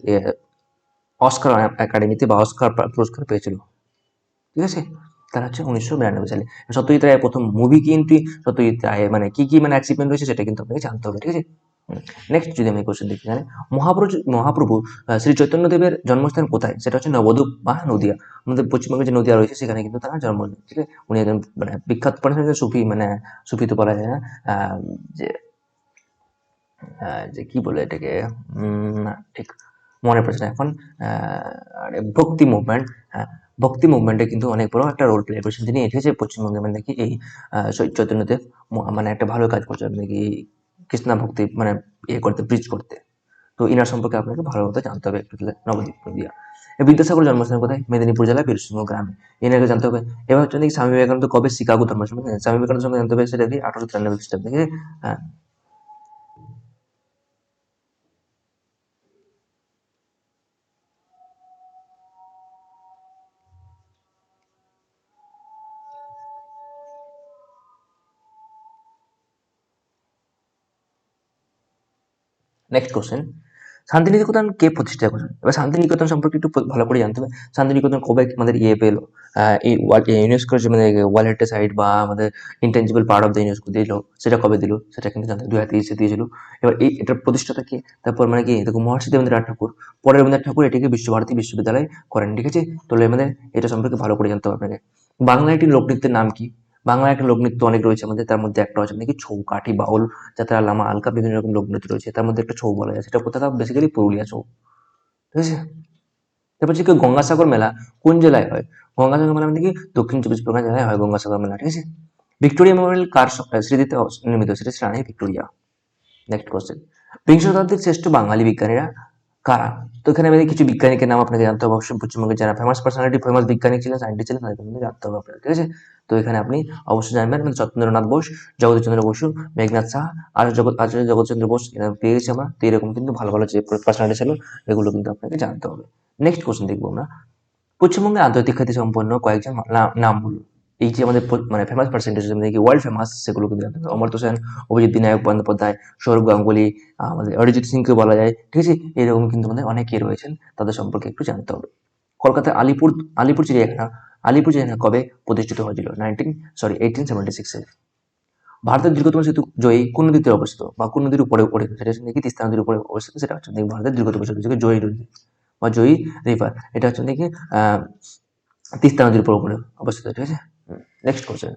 অস্কার একাডেমিতে বা অস্কার পুরস্কার পেয়েছিল, ঠিক আছে? তার হচ্ছে 1992 সালে। সত্যজিৎ রায়ের প্রথম মুভি কিন্তু সত্যজিৎ রায়ের মানে কি মানে অ্যাচিভমেন্ট রয়েছে সেটা কিন্তু আপনাকে জানতে হবে, ঠিক আছে? নেক্সট যদি আমি কোশ্চেন দেখি, এখানে মহাপ্রভু শ্রী চৈতন্যদেবের জন্মস্থান কোথায়? সেটা হচ্ছে নবদ্বীপ বা নদিয়া। আমাদের পশ্চিমবঙ্গে যে নদিয়া রয়েছে সেখানে কিন্তু তার জন্ম, ঠিক আছে? উনি একজন মানে বিখ্যাত সুফি, মানে সুফি তো বলা যায় না, যে যে কি বলে এটাকে, না ঠিক মনে পড়ছে না এখন। ভক্তি মুভমেন্ট, হ্যাঁ, ভক্তি মুভমেন্টে কিন্তু অনেক বড় একটা রোল প্লে করেছেন তিনি, ঠিক আছে? পশ্চিমবঙ্গে মানে কি এই চৈতন্যদেব মানে একটা ভালো কাজ করছেন নাকি কৃষ্ণা ভক্তি মানে করতে, ব্রিজ করতে। তো ইনার সম্পর্কে আপনাকে ভালো মতো জানতে হবে একটু, নবদ্বীপ নদিয়া। বিদ্যাসাগর জন্মস্থান কোথায়? মেদিনীপুর জেলা বীরসিংহ গ্রামে। এনাকে জানতে হবে। এবার হচ্ছে নাকি স্বামী বিবেকানন্দ কবে শিকাগো ধর্ম সম্পর্কে, স্বামী বিবেকানন্দ সম্পর্কে জানতে হবে, সেটা কি 1893 খ্রিস্টাব্দে। হ্যাঁ, নেক্সট কোশ্চেন, শান্তিনিকেতন কে প্রতিষ্ঠা করেন? এবার শান্তিনিকেতন সম্পর্কে একটু ভালো করে জানতে হবে। শান্তিনিকেতন কবে আমাদের পেলো, এই ইউনেস্কোর যে মানে ওয়ার্ল্ড হেরিটেজ সাইট বা আমাদের intangible part of the UNESCO দিল, সেটা কবে দিল সেটা কিন্তু জানতে হবে। 2023 দিয়েছিল। এবার এটার প্রতিষ্ঠাতা কে? তারপর মানে কি দেখো, মহর্ষি দেবেন্দ্রনাথ ঠাকুর। পরে রবীন্দ্রনাথ ঠাকুর এটিকে বিশ্বভারতী বিশ্ববিদ্যালয় করেন, ঠিক আছে? তাহলে আমাদের এটা সম্পর্কে ভালো করে জানতে হবে আপনাকে। বাংলা একটি লোকনৃত্যের নাম কি? বাংলা একটা লোকনৃত্য অনেক রয়েছে আমাদের, তার মধ্যে একটা হচ্ছে নাকি ছৌ, কাঠি, বাউল, যাত্রা, লামা, আলকা, বিভিন্ন রকম লোকনৃত্য রয়েছে, তার মধ্যে একটা ছৌ বলা যায়। সেটা কোথায়? বেসিক্যালি পুরুলিয়া ছৌ, ঠিক আছে? তারপর হচ্ছে কি গঙ্গাসাগর মেলা কোন জেলায় হয়? গঙ্গাসাগর মেলা মানে কি দক্ষিণ 24 পরগনা জেলায় হয় গঙ্গাসাগর মেলা, ঠিক আছে? ভিক্টোরিয়া মেমোরিয়াল কার স্মৃতিতে নির্মিত? সেটা হচ্ছে রানী ভিক্টোরিয়া। নেক্সট কোশ্চেন, বিংশ শতাব্দীর শ্রেষ্ঠ বাঙালি বিজ্ঞানীরা কারা? তো এখানে আমি কিছু বিজ্ঞানীকে নাম আপনাকে জানতে হবে অবশ্যই। পশ্চিমবঙ্গের যারা ফেমাস পার্সোনালিটি, ফেমাস বিজ্ঞানী ছিলেন, সায়েন্টিস্ট ছিলেন, তাদের কিন্তু জানতে হবে আপনাকে, ঠিক আছে? তো এখানে আপনি অবশ্যই জানবেন মানে সত্যেন্দ্রনাথ বোস, জগদীশচন্দ্র বসু, মেঘনাথ সাহা, আচার্য জগৎচন্দ্র বোস, এরা পেয়ে গেছি আমরা। তো এরকম কিন্তু ভালো ভালো যে পার্সোনালিটি ছিল এগুলো কিন্তু আপনাকে জানতে হবে। নেক্সট কোশ্চেন দেখবো আমরা, পশ্চিমবঙ্গে আন্তর্জাতিক খ্যাতি সম্পন্ন কয়েকজন নাম বলুন। এই যে আমাদের মানে ফেমাস পার্সেন্টেজ কি ওয়ার্ল্ড ফেমাস, সেগুলো কিন্তু জানতে হবে। অমর্ত্য সেন, অভিজিৎ বিনায়ক বন্দ্যোপাধ্যায়, সৌরভ গাঙ্গুলি, আমাদের অরিজিৎ সিংকে বলা যায়, ঠিক আছে? এরকম কিন্তু আমাদের অনেকেই রয়েছেন, তাদের সম্পর্কে একটু জানতে হবে। কলকাতার আলিপুর চিড়িয়াখানা, কবে প্রতিষ্ঠিত হয়েছিল? 1876-এ। ভারতের দীর্ঘতম সেতু জয়ী কোন নদীতে অবস্থিত বা কোন নদীর উপরে পড়ে, সেটা হচ্ছে নাকি তিস্তা নদীর উপরে অবস্থিত। সেটা হচ্ছে নাকি ভারতের দীর্ঘতম সেতু, যেটা জয়ী নদী বা জয়ী রিভার। এটা হচ্ছে নাকি তিস্তা নদীর উপর অবস্থিত, ঠিক আছে? নেক্সট কোশ্চেন,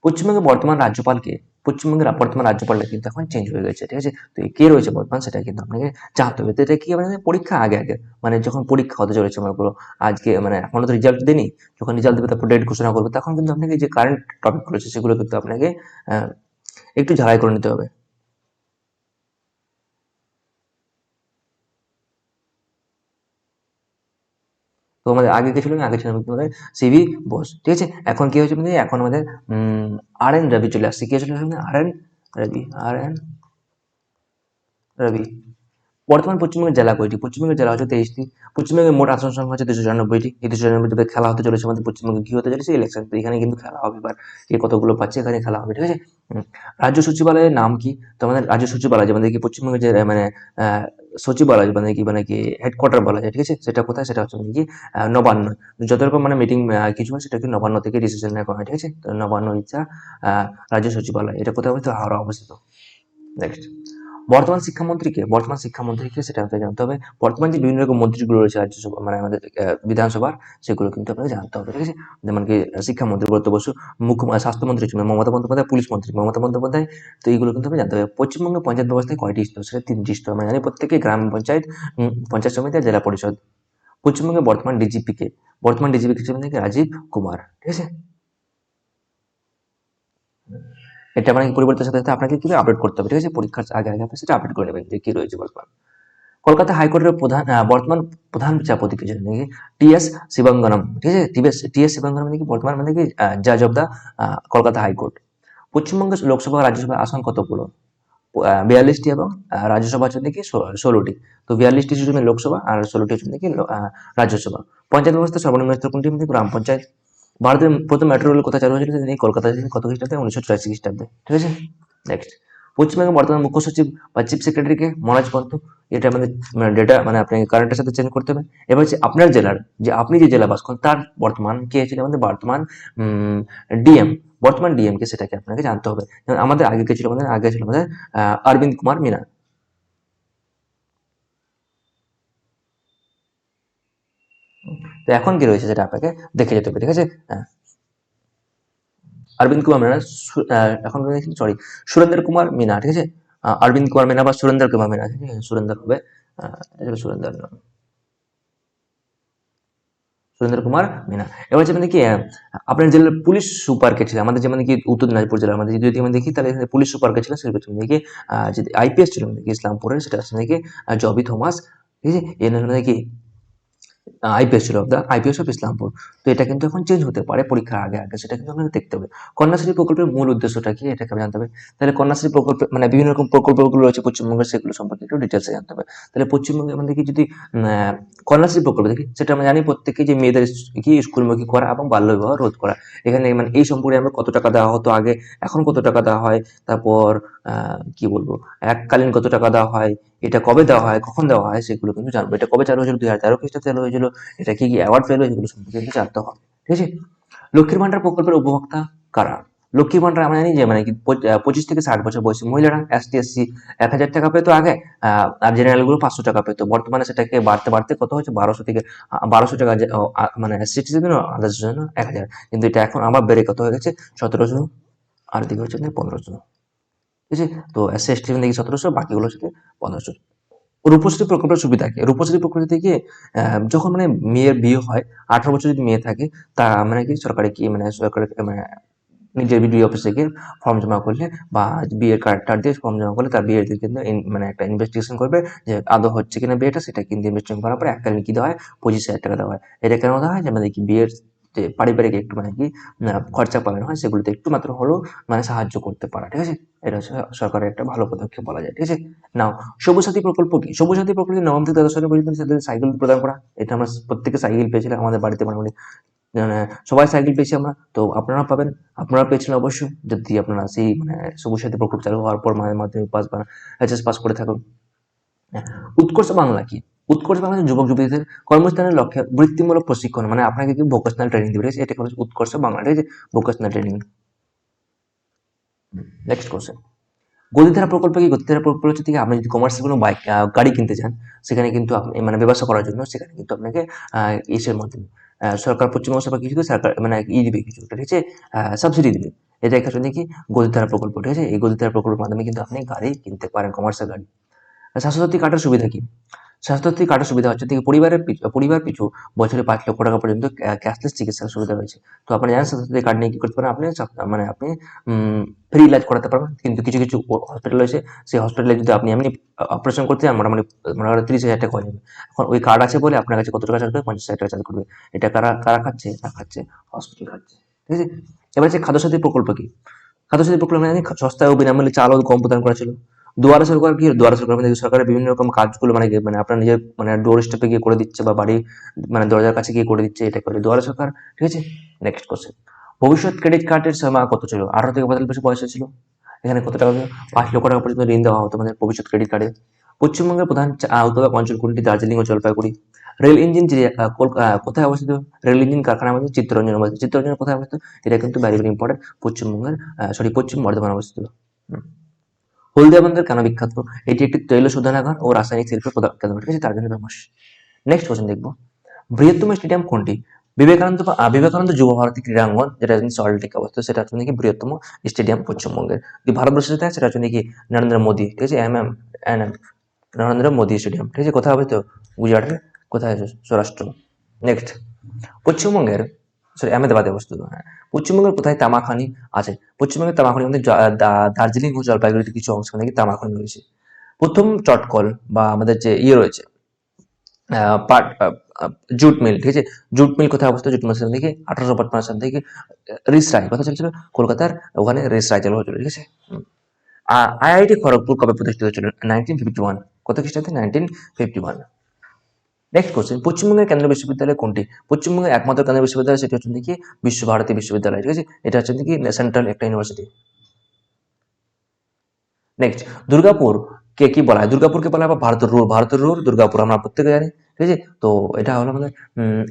পশ্চিমবঙ্গের বর্তমান রাজ্যপালকে? পশ্চিমবঙ্গের বর্তমান রাজ্যপালটা কিন্তু এখন চেঞ্জ হয়ে গেছে, ঠিক আছে? তো কে রয়েছে বর্তমান সেটা কিন্তু আপনাকে জানতে হবে। তো এটা কি মানে পরীক্ষা আগে আগে মানে যখন পরীক্ষা হতে চলেছে মনে করো আজকে, মানে এখনো তো রেজাল্ট দেয়নি, যখন রেজাল্ট দেবে তারপর ডেট ঘোষণা করবে, তখন কিন্তু আপনাকে যে কারেন্ট টপিক রয়েছে সেগুলো কিন্তু আপনাকে একটু ঝালাই করে নিতে হবে। তো আমাদের আগে কে ছিল? আগে ছিল আমাদের সিভি বোস, ঠিক আছে? এখন কি হয়েছে মানে এখন আমাদের আর এন রবি চলে আসছে। কি চলে আসছে? আর এন রবি, আর এন রবি। বর্তমান পশ্চিমবঙ্গের জেলা কয়টি? পশ্চিমবঙ্গের জেলা হচ্ছে 23টি। পশ্চিমবঙ্গের মোট আসন সংখ্যা হচ্ছে 294টি। এই 294টি খেলা হতে চলেছে আমাদের পশ্চিমবঙ্গে, কি হতে চলেছে? ইলেকশন। তো এখানে কিন্তু খেলা হবে, এবার কে কতগুলো পাচ্ছে এখানে খেলা হবে, ঠিক আছে? রাজ্য সচিবালয়ের নাম কি? তো আমাদের রাজ্য সচিবালয় যে আমাদের কি পশ্চিমবঙ্গের যে মানে সচিবালয় মানে কি হেডকোয়ার্টার বলা যায়, ঠিক আছে? সেটা কোথায়? সেটা হচ্ছে কি নবান্ন। যত রকম মানে মিটিং কিছু হয় সেটা কি নবান্ন থেকে ডিসিশন নেওয়া হয়, ঠিক আছে? তো নবান্ন ইচ্ছা রাজ্য সচিবালয়, এটা কোথায় অবস্থিত? হাওড়া অবস্থিত। নেক্সট, বর্তমান শিক্ষামন্ত্রীকে সেটা আপনাকে জানতে হবে। বর্তমান যে বিভিন্ন রকম মন্ত্রীগুলো রয়েছে রাজ্যসভা মানে আমাদের বিধানসভার, সেগুলো কিন্তু আপনাকে জানতে হবে, ঠিক আছে? যেমন কি শিক্ষামন্ত্রী ব্রত বসু, স্বাস্থ্যমন্ত্রী ছিলেন মমতা বন্দ্যোপাধ্যায়, পুলিশ মন্ত্রী মমতা বন্দ্যোপাধ্যায়। তো এইগুলো কিন্তু আপনি জানতে হবে। পশ্চিমবঙ্গে পঞ্চায়েত ব্যবস্থায় কয়টি স্তর? সেটা 3টি স্তর। মানে জানি প্রত্যেকে গ্রাম পঞ্চায়েত, পঞ্চায়েত সমিতি আর জেলা পরিষদ। পশ্চিমবঙ্গে বর্তমান ডিজিপি ছিলেন নাকি রাজীব কুমার, ঠিক আছে? এটা মানে পরিবর্তনের সাথে সাথে আপনাকে কিন্তু আপডেট করতে হবে, ঠিক আছে? পরীক্ষার আগে আগে আপনি সেটা আপডেট করে নেবেন যে কি রয়েছে বর্তমান। কলকাতা হাইকোর্টের বর্তমান প্রধান বিচারপতি কে ছিলেন নাকি টি.এস. শিবঙ্গনম, ঠিক আছে? টি.এস. শিবঙ্গনম নাকি বর্তমান মানে কি জাজ অফ দা কলকাতা হাইকোর্ট। পশ্চিমবঙ্গের লোকসভা ও রাজ্যসভা আসন কতগুলো? 42টি এবং রাজ্যসভা হচ্ছে নাকি 16টি। তো 42টি হচ্ছে লোকসভা আর 16টি হচ্ছে নাকি রাজ্যসভা। পঞ্চায়েত ব্যবস্থা সর্বনিম্ন স্তর কোনটি? মানে গ্রাম পঞ্চায়েত। ভারতের প্রথম মেট্রো রেল কোথায় চালু হয়েছিল? তিনি কলকাতায় কত খ্রিস্টাব্দে? 1984 খ্রিস্টাব্দে, ঠিক আছে? নেক্সট, পশ্চিমবঙ্গের বর্তমান মুখ্য সচিব বা চিফ সেক্রেটারিকে মনোজ পন্ত। এটা আমাদের মানে ডেটা মানে আপনাকে কারেন্টের সাথে চেঞ্জ করতে হবে। এবার হচ্ছে আপনার জেলার যে আপনি যে জেলা বাস করেন তার বর্তমান কে ছিল? আমাদের ডিএম বর্তমান ডিএম কে সেটাকে আপনাকে জানতে হবে। যেমন আমাদের আগে ছিল আমাদের অরবিন্দ কুমার মিনা। তো এখন কি রয়েছে সেটা আপনাকে দেখে যেতে হবে, ঠিক আছে? অরবিন্দ কুমার মিনা, এখন সরি, সুরেন্দ্র কুমার মিনা, ঠিক আছে? অরবিন্দ কুমার মিনা বা সুরেন্দ্র কুমার মিনা, ঠিক আছে? সুরেন্দ্র হবে, সুরেন্দ্র নাম, সুরেন্দ্র কুমার মিনা। এবার হচ্ছে মানে কি আপনার জেলার পুলিশ সুপার কে ছিল? আমাদের যেমন কি উত্তর দিনাজপুর জেলার আমাদের যদি আমরা দেখি তাহলে এখানে পুলিশ সুপার কে ছিল সেটা হচ্ছে নাকি যদি আইপিএস ছিল নাকি ইসলামপুরের, সেটা হচ্ছে নাকি জবি থমাস, ঠিক আছে? এর নাকি আইপিএস ছিল আইপিএস অফ ইসলামপুর। তো এটা কিন্তু এখন চেঞ্জ হতে পারে পরীক্ষার আগে আগে, সেটা কিন্তু আপনাকে দেখতে হবে। কন্যাশ্রী প্রকল্পের মূল উদ্দেশ্যটা কি? এটাকে জানতে হবে। তাহলে কন্যাশ্রী প্রকল্প মানে বিভিন্ন রকম প্রকল্পগুলো রয়েছে পশ্চিমবঙ্গের, সেগুলো সম্পর্কে একটু ডিটেলসে জানতে হবে। তাহলে পশ্চিমবঙ্গে আমাদের কি যদি কন্যাশ্রী প্রকল্প দেখি, সেটা আমরা জানি প্রত্যেকে যে মেয়েদের কি স্কুলমুখী করা এবং বাল্যবিবাহ রোধ করা। এখানে মানে এই সম্পর্কে আমরা কত টাকা দেওয়া হতো আগে, এখন কত টাকা দেওয়া হয়, তারপর কি বলবো এককালীন কত টাকা দেওয়া হয়, এটা কবে দেওয়া হয়, কখন দেওয়া হয়, সেগুলো কিন্তু জানবো। এটা কবে চালু হয়েছিল? 2013 খ্রিস্টাব্দে চালু হয়েছিল। এটা কি কি অ্যাওয়ার্ড পেলো, এগুলো সম্পর্কে কিন্তু জানতে হবে, ঠিক আছে? লক্ষ্মীর ভান্ডার প্রকল্পের উপভোক্তা কারা? লক্ষ্মীর ভান্ডার আমরা জানি যে মানে কি 25 থেকে 60 বছর বয়সী মহিলারা, এসটি এসসি 1,000 টাকা পেতো আগে, আর জেনারেল গুলো 500 টাকা পেতো। বর্তমানে সেটাকে বাড়তে বাড়তে কত হচ্ছে 1200 টাকা, মানে সিটিজেন আদার্স জন্য 1,000। কিন্তু এটা এখন আবার বেড়ে কত হয়ে গেছে 1700, আর দিকে হচ্ছে 1500, ঠিক আছে? তো এসসি এসটি দেখি 1700, বাকিগুলো হচ্ছে 1500। রূপশ্রী প্রকল্পের সুবিধা কি? রূপশ্রী প্রকল্প থেকে যখন মানে মেয়ের বিয়ে হয়, 18 বছর যদি মেয়ে থাকে, তা মানে কি সরকারি মানে নিজের বিডিও অফিসে গিয়ে ফর্ম জমা করলে বা বিয়ের কার্ড টার্ড দিয়ে ফর্ম জমা করলে তার বিয়ের দিকে কিন্তু মানে একটা ইনভেস্টিগেশন করবে যে আদৌ হচ্ছে কিনা বিয়েটা, সেটা কিন্তু ইনভেস্টিগেশন করার পরে এককালীন কি দেওয়া হয়? 25,000 টাকা দেওয়া হয়। এটা কেন দেওয়া হয়? যে মানে কি বিয়ের যে পারিবারিক একটু মানে কি খরচা পালন হয়, সেগুলোতে একটু মাত্র হলেও মানে সাহায্য করতে পারা, ঠিক আছে? এটা হচ্ছে সরকারের একটা ভালো পদক্ষেপ বলা যায়, ঠিক আছে? নাও, সবুজ সাথী প্রকল্প কি? সবুজ সাথী প্রকল্প নবম থেকে দ্বাদশ শ্রেণী পর্যন্ত তাদের সাইকেল প্রদান করা। এটা আমরা প্রত্যেকে সাইকেল পেয়েছিলাম আমাদের বাড়িতে মোটামুটি, মানে সবাই সাইকেল পেয়েছি আমরা। তো আপনারা পাবেন, আপনারা পেয়েছিলেন অবশ্যই যদি আপনারা সেই মানে সবুজ সাথী প্রকল্প চালু হওয়ার পর মানে মাধ্যমিক পাস বা এইচএস পাস করে থাকুন। হ্যাঁ, উৎকর্ষ বাংলা কি? উৎকর্ষ বাংলা হচ্ছে যুবক যুবতীদের কর্মস্থানের লক্ষ্যে বৃত্তিমূলক প্রশিক্ষণ, মানে আপনাকে কি ভোকেশনাল ট্রেনিং দিবে, ঠিক আছে? এটা হচ্ছে উৎকর্ষ বাংলা, ঠিক আছে? Vocational training. নেক্সট কোশ্চেন, গতিধারা প্রকল্প কি? গতিধারা প্রকল্প হচ্ছে থেকে আপনি যদি কমার্সের কোনো বাইক গাড়ি কিনতে চান, সেখানে কিন্তু আপনি মানে ব্যবসা করার জন্য সেখানে কিন্তু আপনাকে ইসের মাধ্যমে সরকার, পশ্চিমবঙ্গ সরকার কিছু সরকার মানে দিবে কিছু, ঠিক আছে? সাবসিডি দিবে। এটা একটা হচ্ছে কি গতিধারা প্রকল্প, ঠিক আছে? এই গতিধারা প্রকল্পের মাধ্যমে কিন্তু আপনি গাড়ি কিনতে পারেন, কমার্সের গাড়ি। স্বাস্থ্যসাথী কার্ডের সুবিধা কি? স্বাস্থ্যসাথী কার্ডের সুবিধা হচ্ছে থেকে পরিবার পিছু বছরে 5 লক্ষ টাকা পর্যন্ত ক্যাশলেস চিকিৎসার সুবিধা রয়েছে। তো আপনি জানেন স্বাস্থ্যসাথী কার্ড নিয়ে কি করতে পারেন? আপনি মানে আপনি ফ্রি ইলাজ করাতে পারবেন। কিন্তু কিছু কিছু হসপিটাল রয়েছে, সেই হসপিটালে যদি আপনি এমনি অপারেশন করতে চান, মোটামুটি মনে করেন 30,000 টাকা হয়ে যাবে। এখন ওই কার্ড আছে বলে আপনার কাছে কত টাকা চার্জ করবে? 50,000 টাকা চার্জ করবে। এটা কারা কারা খাচ্ছে? না খাচ্ছে হসপিটাল খাচ্ছে, ঠিক আছে? এবার হচ্ছে খাদ্যসাথী প্রকল্প কি? খাদ্যসাথী প্রকল্প মানে সস্তায় ও বিনামূল্যে চাল ও গম প্রদান করা ছিল। দুয়ারে সরকার কি? দুয়ারে সরকার মানে সরকারের বিভিন্ন রকম কাজগুলো মানে মানে আপনার নিজের মানে ডোর স্টেপে গিয়ে করে দিচ্ছে বা বাড়ি মানে দরজার কাছে গিয়ে করে দিচ্ছে, এটা করে দুয়ারে সরকার, ঠিক আছে? নেক্সট কোশ্চেন, ভবিষ্যৎ ক্রেডিট কার্ডের সময় কত ছিল? 18 থেকে 45 বছর বয়স ছিল। এখানে কত টাকা ছিল? 5 লক্ষ টাকা পর্যন্ত ঋণ দেওয়া হতো আমাদের ভবিষ্যৎ ক্রেডিট কার্ডে। পশ্চিমবঙ্গের প্রধান উৎপাদক অঞ্চল কোনটি? দার্জিলিং ও জলপাইগুড়ি। রেল ইঞ্জিন যে কোথায় অবস্থিত? রেল ইঞ্জিন কারখানা আমাদের চিত্তরঞ্জন অবস্থিত। চিত্তরঞ্জন কোথায় অবস্থিত? এটা কিন্তু ভেরি ভেরি ইম্পর্টেন্ট, পশ্চিমবঙ্গের পশ্চিম বর্ধমান অবস্থিত। হলদিয়া বন্দর কেন বিখ্যাত? এটি একটি তৈল শোধনাগার ও রাসায়নিক শিল্পের প্রধান কেন্দ্র, ঠিক আছে, তার জন্য ফেমাস। নেক্সট কোশ্চেন দেখবো, বৃহত্তম স্টেডিয়াম কোনটি? বিবেকানন্দ যুব ভারতী ক্রীড়াঙ্গন, যেটা সল্ট লেকে অবস্থিত, সেটা হচ্ছে নাকি বৃহত্তম স্টেডিয়াম পশ্চিমবঙ্গের। যদি ভারতবর্ষের সাথে সেটা হচ্ছে নাকি নরেন্দ্র মোদী, ঠিক আছে, N M Narendra Modi stadium, ঠিক আছে, কোথায় হবে তো? গুজরাটের কোথায় আছে? স্বরাষ্ট্র। নেক্সট, পশ্চিমবঙ্গের, সরি, আহমেদাবাদে অবস্থিত, হ্যাঁ। পশ্চিমবঙ্গের কোথায় তামাখানি আছে? পশ্চিমবঙ্গের তামাখানি মধ্যে দার্জিলিং ও জলপাইগুড়িতে কিছু অংশ নাকি তামাখানি রয়েছে। প্রথম চটকল বা আমাদের যে ইয়ে রয়েছে, পাট জুট মিল, ঠিক আছে, জুট মিল কোথায় অবস্থিত? জুট মিল সাল থেকে 1855 সাল থেকে রিসরাই কথা চলছিল, কলকাতার ওখানে রিসরাই চালু হয়েছিল, ঠিক আছে। আইআইটি খড়গপুর কবে প্রতিষ্ঠিত হয়েছিল? 1951। কত খ্রিস্টাব্দে? 1951। নেক্সট কোশ্চেন, পশ্চিমবঙ্গের কেন্দ্রীয় বিশ্ববিদ্যালয় কোনটি? পশ্চিমবঙ্গের একমাত্র কেন্দ্রীয় বিশ্ববিদ্যালয় সেটি হচ্ছে কি বিশ্বভারতী বিশ্ববিদ্যালয়, ঠিক আছে, এটা হচ্ছে কি সেন্ট্রাল একটা ইউনিভার্সিটি। নেক্সট, দুর্গাপুর কে কি বলা হয়? দুর্গাপুরকে বলা হয় ভারতের রুর দুর্গাপুর, আমরা প্রত্যেকে জানি, ঠিক আছে। তো এটা হলো আমাদের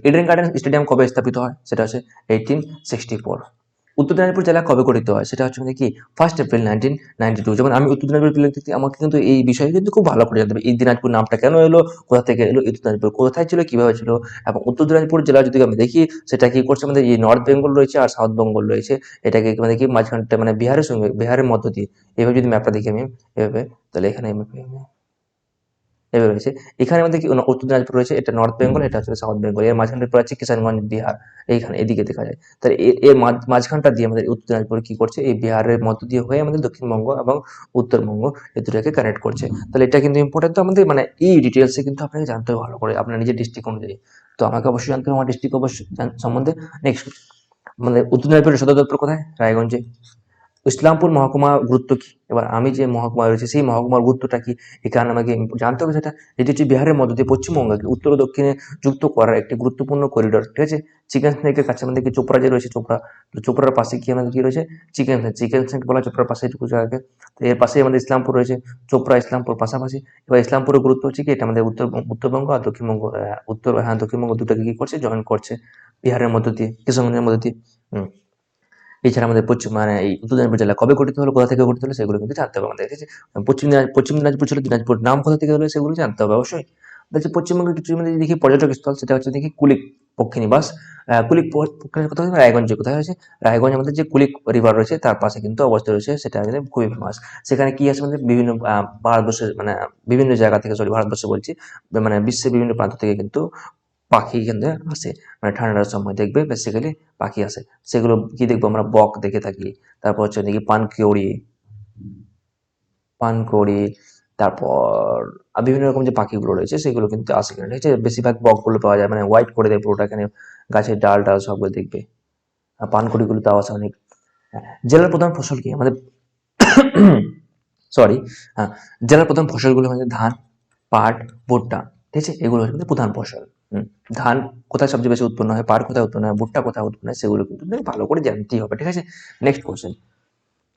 ইডেন গার্ডেন স্টেডিয়াম কবে স্থাপিত হয়? সেটা হচ্ছে 1864। উত্তর দিনাজপুর জেলা কবে গঠিত হয়? সেটা হচ্ছে মানে কি 1 এপ্রিল 1992। যেমন আমি উত্তর দিনাজপুর বিলং থেকে, আমাকে কিন্তু এই বিষয়ে কিন্তু খুব ভালো করে জানতে হবে, এই দিনাজপুর নামটা কেন এলো, কোথা থেকে এলো, উত্তর দিনাজপুর কোথায় ছিল, কিভাবে ছিল। এবং উত্তর দিনাজপুর জেলা যদি আমি দেখি, সেটা কি করছে, আমাদের এই নর্থ বেঙ্গল রয়েছে আর সাউথ বেঙ্গল রয়েছে, এটাকে মানে কি মাঝখানটা মানে বিহারের সঙ্গে, বিহারের মধ্য দিয়ে, এভাবে যদি ম্যাপটা দেখি আমি এভাবে, তাহলে এখানে এভাবে রয়েছে। এখানে আমাদের কি উত্তর দিনাজপুর রয়েছে, এটা নর্থ বেঙ্গল, এটা হচ্ছে সাউথ বেঙ্গল, এর মাঝখানটা পড়ে আছে কিষানগঞ্জ বিহার, এইখানে এদিকে দেখা যায়। তাহলে এর মাঝখানটা দিয়ে আমাদের উত্তর দিনাজপুর কি করছে, এই বিহারের মধ্য দিয়ে হয়ে আমাদের দক্ষিণবঙ্গ এবং উত্তরবঙ্গ এই দুটাকে কানেক্ট করছে। তাহলে এটা কিন্তু ইম্পর্টেন্ট, তো আমাদের মানে এই ডিটেলসে কিন্তু আপনাকে জানতে হবে ভালো করে আপনার নিজের ডিস্ট্রিক্ট অনুযায়ী। তো আমাকে অবশ্যই জানতে হবে আমার ডিস্ট্রিক্ট অবশ্যই সম্বন্ধে। নেক্সট, মানে উত্তর দিনাজপুরের সদর দপ্তর কোথায়? রায়গঞ্জে। ইসলামপুর মহকুমা গুরুত্ব কি? এবার আমি যে মহকুমা রয়েছে সেই মহকুমার গুরুত্বটা কি, এখানে আমাকে জানতে হবে সেটা। এটি হচ্ছে বিহারের মধ্য দিয়ে পশ্চিমবঙ্গকে উত্তর ও দক্ষিণে যুক্ত করার একটি গুরুত্বপূর্ণ করিডোর, ঠিক আছে। চিকেন স্নেকের কাছে আমাদের কি চোপড়া যে রয়েছে, চোপড়া, তো চোপড়ার পাশে কি আমাদের কি রয়েছে? চিকেন স্নেক বলা হয় চোপড়ার পাশে এটুকু জায়গাকে। তো এর পাশেই আমাদের ইসলামপুর রয়েছে, চোপড়া ইসলামপুর পাশাপাশি। এবার ইসলামপুরের গুরুত্ব হচ্ছে কি, এটা আমাদের উত্তরবঙ্গ আর দক্ষিণবঙ্গ, দক্ষিণবঙ্গ দুটাকে কি করছে, জয়েন করছে বিহারের মধ্য দিয়ে, কিশোরগঞ্জের মধ্য দিয়ে। হুম। এছাড়া আমাদের পশ্চিম মানে এই উত্তর দিনাজপুর জেলা কবে গঠিত হলো, কোথা থেকে গঠিত হলো, সেগুলো কিন্তু জানতে হবে আমাদের, ঠিক আছে। পশ্চিম দিনাজপুর ছিল, দিনাজপুর নাম কোথা থেকে হলো সেগুলো জানতে হবে অবশ্যই। দেখছি পশ্চিমবঙ্গের কিছু মানে দেখি পর্যটক স্থল, সেটা হচ্ছে দেখি কুলিক পক্ষীনিবাস। পক্ষীনিবাস কোথায় হচ্ছে? রায়গঞ্জে। কোথায় হয়েছে? রায়গঞ্জ আমাদের যে কুলিক রিভার রয়েছে তার পাশে কিন্তু অবস্থিত রয়েছে, সেটা কিন্তু খুবই ফেমাস। সেখানে কি আছে আমাদের বিভিন্ন ভারতবর্ষের মানে বিভিন্ন জায়গা থেকে, সরি ভারতবর্ষে বলছি, মানে বিশ্বের বিভিন্ন প্রান্ত থেকে কিন্তু পাখি কিন্তু আসে, মানে ঠান্ডার সময় দেখবে বেসিক্যালি পাখি আসে। সেগুলো কি দেখবো আমরা? বক দেখে থাকি, তারপর হচ্ছে দেখি পানকৌড়ি, তারপর বিভিন্ন রকম যে পাখিগুলো রয়েছে সেগুলো কিন্তু আসে এখানে, ঠিক আছে। বেশিরভাগ বকগুলো পাওয়া যায়, মানে হোয়াইট করে দেয় পুরোটা, এখানে গাছের ডাল টাল সবগুলো দেখবে। আর পানকৌড়িগুলো তাও আসে অনেক। হ্যাঁ, জেলার প্রধান ফসল কি আমাদের? সরি, হ্যাঁ, জেলার প্রধান ফসলগুলো হচ্ছে ধান, পাট, ভুট্টা, ঠিক আছে, এগুলো হচ্ছে আমাদের প্রধান ফসল। ধান কোথায় সবচেয়ে বেশি উৎপন্ন হয়, পাট কোথায় উৎপন্ন হয়, ভুট্টা কোথায় উৎপন্ন হয়, সেগুলো কিন্তু আপনাকে ভালো করে জানতেই হবে, ঠিক আছে। নেক্সট কোশ্চেন,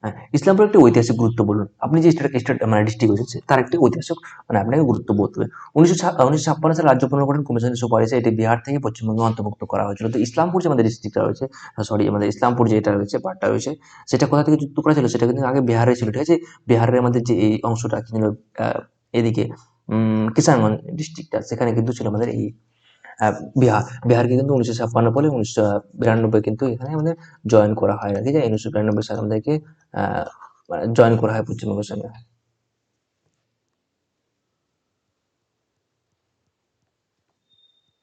হ্যাঁ, ইসলামপুর একটি ঐতিহাসিক গুরুত্ব বলুন। আপনি যে স্টেট মানে ডিস্ট্রিক্ট হয়েছে তার একটি ঐতিহাসিক মানে আপনাকে গুরুত্ব বলতে হবে। 1956 সালে রাজ্য পুনর্গঠন কমিশনের সুপারিশে এটি বিহার থেকে পশ্চিমবঙ্গে অন্তর্ভুক্ত করা হয়েছিল। তো ইসলামপুর যে আমাদের ডিস্ট্রিক্টটা রয়েছে, সরি আমাদের ইসলামপুর যেটা রয়েছে পার্টটা রয়েছে, সেটা কোথা থেকে যুক্ত করা ছিল? সেটা কিন্তু আগে বিহারে ছিল, ঠিক আছে। বিহারের আমাদের যে এই অংশটা কিন্তু এদিকে কিষানগঞ্জ ডিস্ট্রিক্টটা, সেখানে কিন্তু ছিল আমাদের এই বিহারকে কিন্তু 1956 বলে 1992 কিন্তু এখানে আমাদের জয়েন করা হয়, ঠিক আছে। 1992 সালে আমাদেরকে জয়েন করা হয় পশ্চিমবঙ্গের সঙ্গে।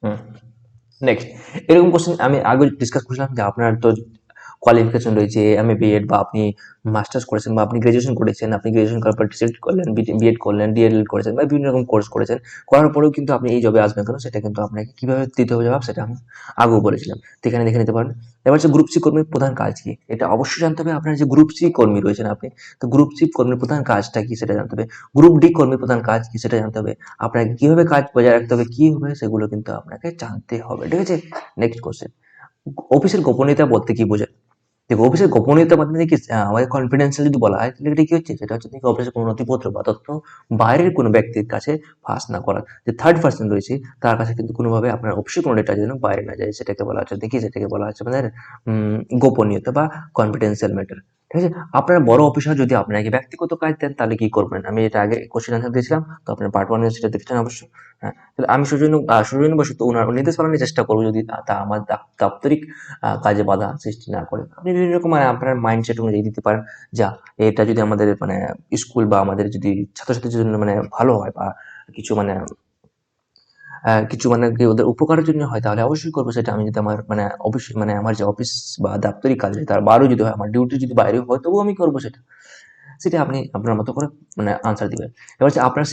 হুম। নেক্সট, এরকম কোশ্চেন আমি আগে ডিসকাস করছিলাম যে আপনার তো কোয়ালিফিকেশন রয়েছে এমএ বিএড, বা আপনি মাস্টার্স করেছেন, বা আপনি গ্রাজুয়েশন করেছেন, আপনি গ্রাজুয়েশন করার পর টিসিট করলেন, বিএড করলেন, ডিএলএড করেছেন, বা বিভিন্ন রকম কোর্স করেছেন, করার পরেও কিন্তু আপনি এই জবে আসবেন কেন, সেটা কিন্তু আপনাকে কিভাবে দিতে হবে জবাব, সেটা আমি আগেও বলেছিলাম। তো এখানে দেখে নিতে পারেন। এবার হচ্ছে গ্রুপ সি কর্মীর প্রধান কাজ কি, এটা অবশ্যই জানতে হবে। আপনার যে গ্রুপ সি কর্মী রয়েছেন আপনি, তো গ্রুপ সি কর্মীর প্রধান কাজটা কি সেটা জানতে হবে। গ্রুপ ডি কর্মীর প্রধান কাজ কি সেটা জানতে হবে। আপনাকে কিভাবে কাজ বজায় রাখতে হবে, কি হবে, সেগুলো কিন্তু আপনাকে জানতে হবে, ঠিক আছে। নেক্সট কোশ্চেন, অফিসের গোপনীয়তা বলতে কি বোঝায়? দেখো, অফিসের গোপনীয়তা মানে কি, আমাদের কনফিডেন্সিয়াল যদি বলা হয়, তাহলে এটা কি হচ্ছে, সেটা হচ্ছে দেখি অফিসের কোনো নথিপত্র বা তথ্য বাইরের কোনো ব্যক্তির কাছে ফাঁস না করা। যে থার্ড পার্সন রয়েছে তার কাছে কিন্তু কোনোভাবে আপনার অফিসের কোনো ডেটা যেন বাইরে না যায়, সেটাকে বলা হচ্ছে দেখি, সেটাকে বলা হচ্ছে আমাদের গোপনীয়তা বা কনফিডেন্সিয়াল ম্যাটার। ঠিক আছে? আপনার বড় অফিসার যদি আপনাকে ব্যক্তিগত কাজ দেন তাহলে কি করবেন? আমি এটা আগে কোয়েশ্চেন আনসার দিয়েছিলাম। তো আপনার পার্ট 1 এ সেটা দেখেছেন অবশ্যই। হ্যাঁ, তাহলে আমি সৌজন্যবশত উনার নির্দেশ পালনের চেষ্টা করব যদি তা আমার দাপ্তরিক কাজে বাধা সৃষ্টি না করে। আপনি বিভিন্ন রকম আপনার মাইন্ডসেট অনুযায়ী দিতে পারেন। যা এটা যদি আমাদের স্কুল বা আমাদের যদি ছাত্রছাত্রীদের জন্য ভালো হয় বা কিছু কিছু কি ওদের উপকারের জন্য হয় তাহলে অবশ্যই করবো সেটা। আমি যদি আমার অবশ্যই আমার যে অফিস বা দাপ্তরিক কাজ তার বাইরেও যদি হয়, আমার ডিউটি যদি বাইরেও হয় তবুও আমি করবো সেটা। সেটা আপনি আপনার মতো করে আনসার দিবেন। এবার হচ্ছে আপনার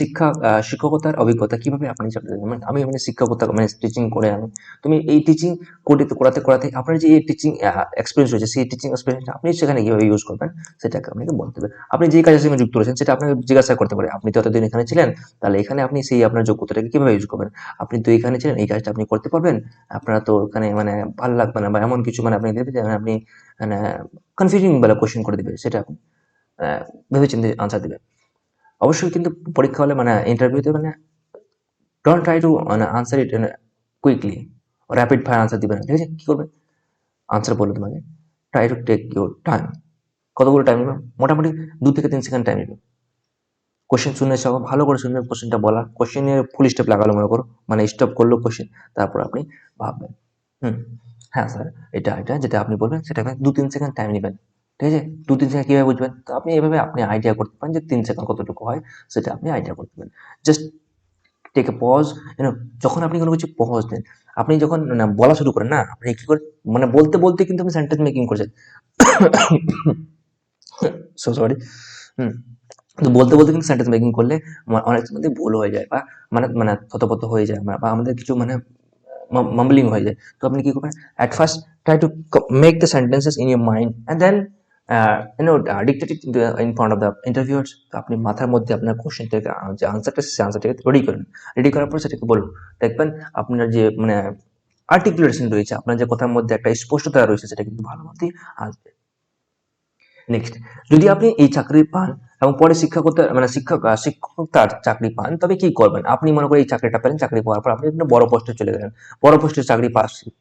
শিক্ষকতার অভিজ্ঞতা কিভাবে আপনি চালিয়ে যাবেন? আমি শিক্ষকতা টিচিং করে আমি। তুমি এই টিচিং করাতে করাতে আপনার যে এই টিচিং এক্সপেরিয়েন্স রয়েছে সেই টিচিং এক্সপেরিয়েন্সটা আপনি সেখানে কিভাবে ইউজ করবেন সেটাকে আপনাকে বলতে হবে। আপনি যে কাজের সঙ্গে যুক্ত রয়েছেন সেটা আপনাকে জিজ্ঞাসা করতে পারে। আপনি তো এতদিন এখানে ছিলেন, তাহলে এখানে আপনি সেই আপনার যোগ্যতাটাকে কিভাবে ইউজ করবেন? আপনি তো এখানে ছিলেন, এই কাজটা আপনি করতে পারবেন? আপনার তো ওখানে ভালো লাগবে না বা এমন কিছু আপনি দেখবেন যে আপনি মানে কনফিউজিং কোয়েশ্চেন করে দিবে সেটা আপনি ভেবেচিন্তে আনসার দিবেন। অবশ্যই কিন্তু পরীক্ষা হলে ইন্টারভিউতে don't try to answer it quickly, rapid fire answer দিবে না। ঠিক আছে? কি করবে? আনসার বললো তোমাকে, try to take your time. কতগুলো টাইম নেবে? মোটামুটি 2 থেকে 3 সেকেন্ড টাইম নেবে। কোশ্চেন শুনে সব ভালো করে শুনে কোশ্চেনটা বলা, কোশ্চেনের ফুল স্টপ লাগালো মনে করো, স্টপ করলো কোশ্চেন, তারপর আপনি ভাববেন হুম হ্যাঁ স্যার, এটা যেটা আপনি বলবেন সেটা 2-3 সেকেন্ড টাইম নেবেন। ঠিক আছে? 2-3 সেকেন্ড কিভাবে বুঝবেন? তো আপনি এভাবে আইডিয়া করতে পারেন যে 3 সেকেন্ড কতটুকু হয়, সেটা আপনি আইডিয়া করতে পারেন। Just take a pause. যখন আপনি কোনো কিছু পজ দেন, আপনি যখন বলা শুরু করেন না, আপনি কি করে বলতে বলতে কিন্তু আপনি সেন্টেন্স মেকিং করছেন। So sorry. হুম তো বলতে বলতে কিন্তু সেন্টেন্স মেকিং করলে অনেক মধ্যে ভুল হয়ে যায় বা থতপত হয়ে যায় বা আমাদের কিছু মাম্বলিং হয়ে যায়। তো আপনি কি করবেন? At first try to make the sentences in your mind and then dictate it in front of the interviewers. তো আপনি মাথার মধ্যে আপনার কোশ্চেন থেকে যে আনসারটা সেই আনসারটাকে রেডি করেন। রেডি করার পর সেটাকে বলুন। দেখবেন আপনার যে আর্টিকুলেশন রয়েছে, আপনার যে কথার মধ্যে একটা স্পষ্টতা রয়েছে সেটা কিন্তু ভালো মতোই আসবে। নেক্সট, যদি আপনি এই চাকরি পান এবং পরে শিক্ষকতার চাকরি পান তবে কি করবেন? আপনি মনে করেন এই চাকরিটা পেলেন, চাকরি পাওয়ার পর আপনি একটা বড় পোস্টে চলে গেলেন, বড় পোস্টের চাকরি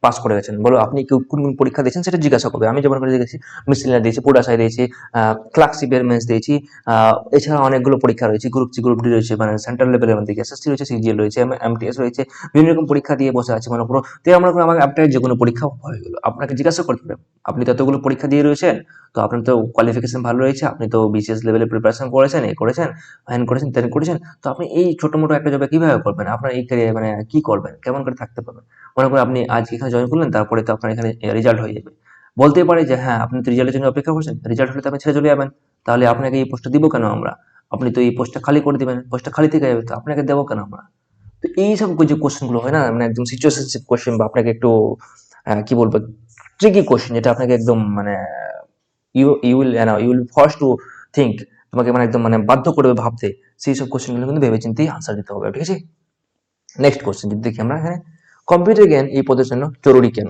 পাস করে গেছেন, বলো আপনি কোন কোন পরীক্ষা দিয়েছেন সেটা জিজ্ঞাসা করবে। আমি যেমন করে দিয়েছি, মিসলিনিয়াস দিয়েছি, পোডাসাই দিয়েছি, ক্লার্কশিপের মেন্স দিয়েছি, এছাড়া অনেকগুলো পরীক্ষা রয়েছে, গ্রুপ সি গ্রুপ ডি রয়েছে, সেন্ট্রাল লেভেলের মধ্যে এসএসসি রয়েছে, সিজিএল রয়েছে, এমটিএস রয়েছে, বিভিন্ন রকম পরীক্ষা দিয়ে বসে আছে মনে করো। তো আমরা আমার আপনার যে কোনো পরীক্ষা হয়ে গেলো, আপনাকে জিজ্ঞাসা করতে হবে আপনি তো এতগুলো পরীক্ষা দিয়ে রয়েছেন, তো আপনার তো কোয়ালিফিকেশন ভালো রয়েছে, আপনি তো বিসিএস লেভেলে প্রিপারেশন করেছেন, এ করেছেন, হ্যান করেছেন, ত্যান করেছেন, তো আপনি এই ছোট মোটো একটা জবে কিভাবে করবেন? আপনার এই ক্যারিয়ার কি করবেন, কেমন করে থাকতে পারবেন? মনে করেন আপনি আজকে এখানে জয়েন করলেন, তারপরে তো আপনার এখানে রেজাল্ট হয়ে যাবে, বলতেই পারে যে হ্যাঁ আপনি তো রেজাল্টের জন্য অপেক্ষা করছেন, রেজাল্ট হলে তো আপনি ছেড়ে চলে যাবেন, তাহলে আপনাকে এই পোস্টটা দিব কেন আমরা? আপনি তো এই পোস্টটা খালি করে দিবেন, পোস্টটা খালি থেকে যাবে, তো আপনাকে দেবো কেন আমরা? তো এইসব যে কোশ্চেন গুলো হয় না, একদম সিচুয়েশনশিপ কোশ্চেন বা আপনাকে একটু কি বলবো, ট্রিকি কোশ্চেন, যেটা আপনাকে একদম you will force to think, তোমাকে একদম বাধ্য করবে ভাবতে, সেই সব কোশ্চেন গুলো কিন্তু ভেবে চিন্তেই আনসার দিতে হবে। ঠিক আছে? নেক্সট কোশ্চেন যদি দেখি আমরা এখানে, কম্পিউটার জ্ঞান এই পদের জন্য জরুরি কেন?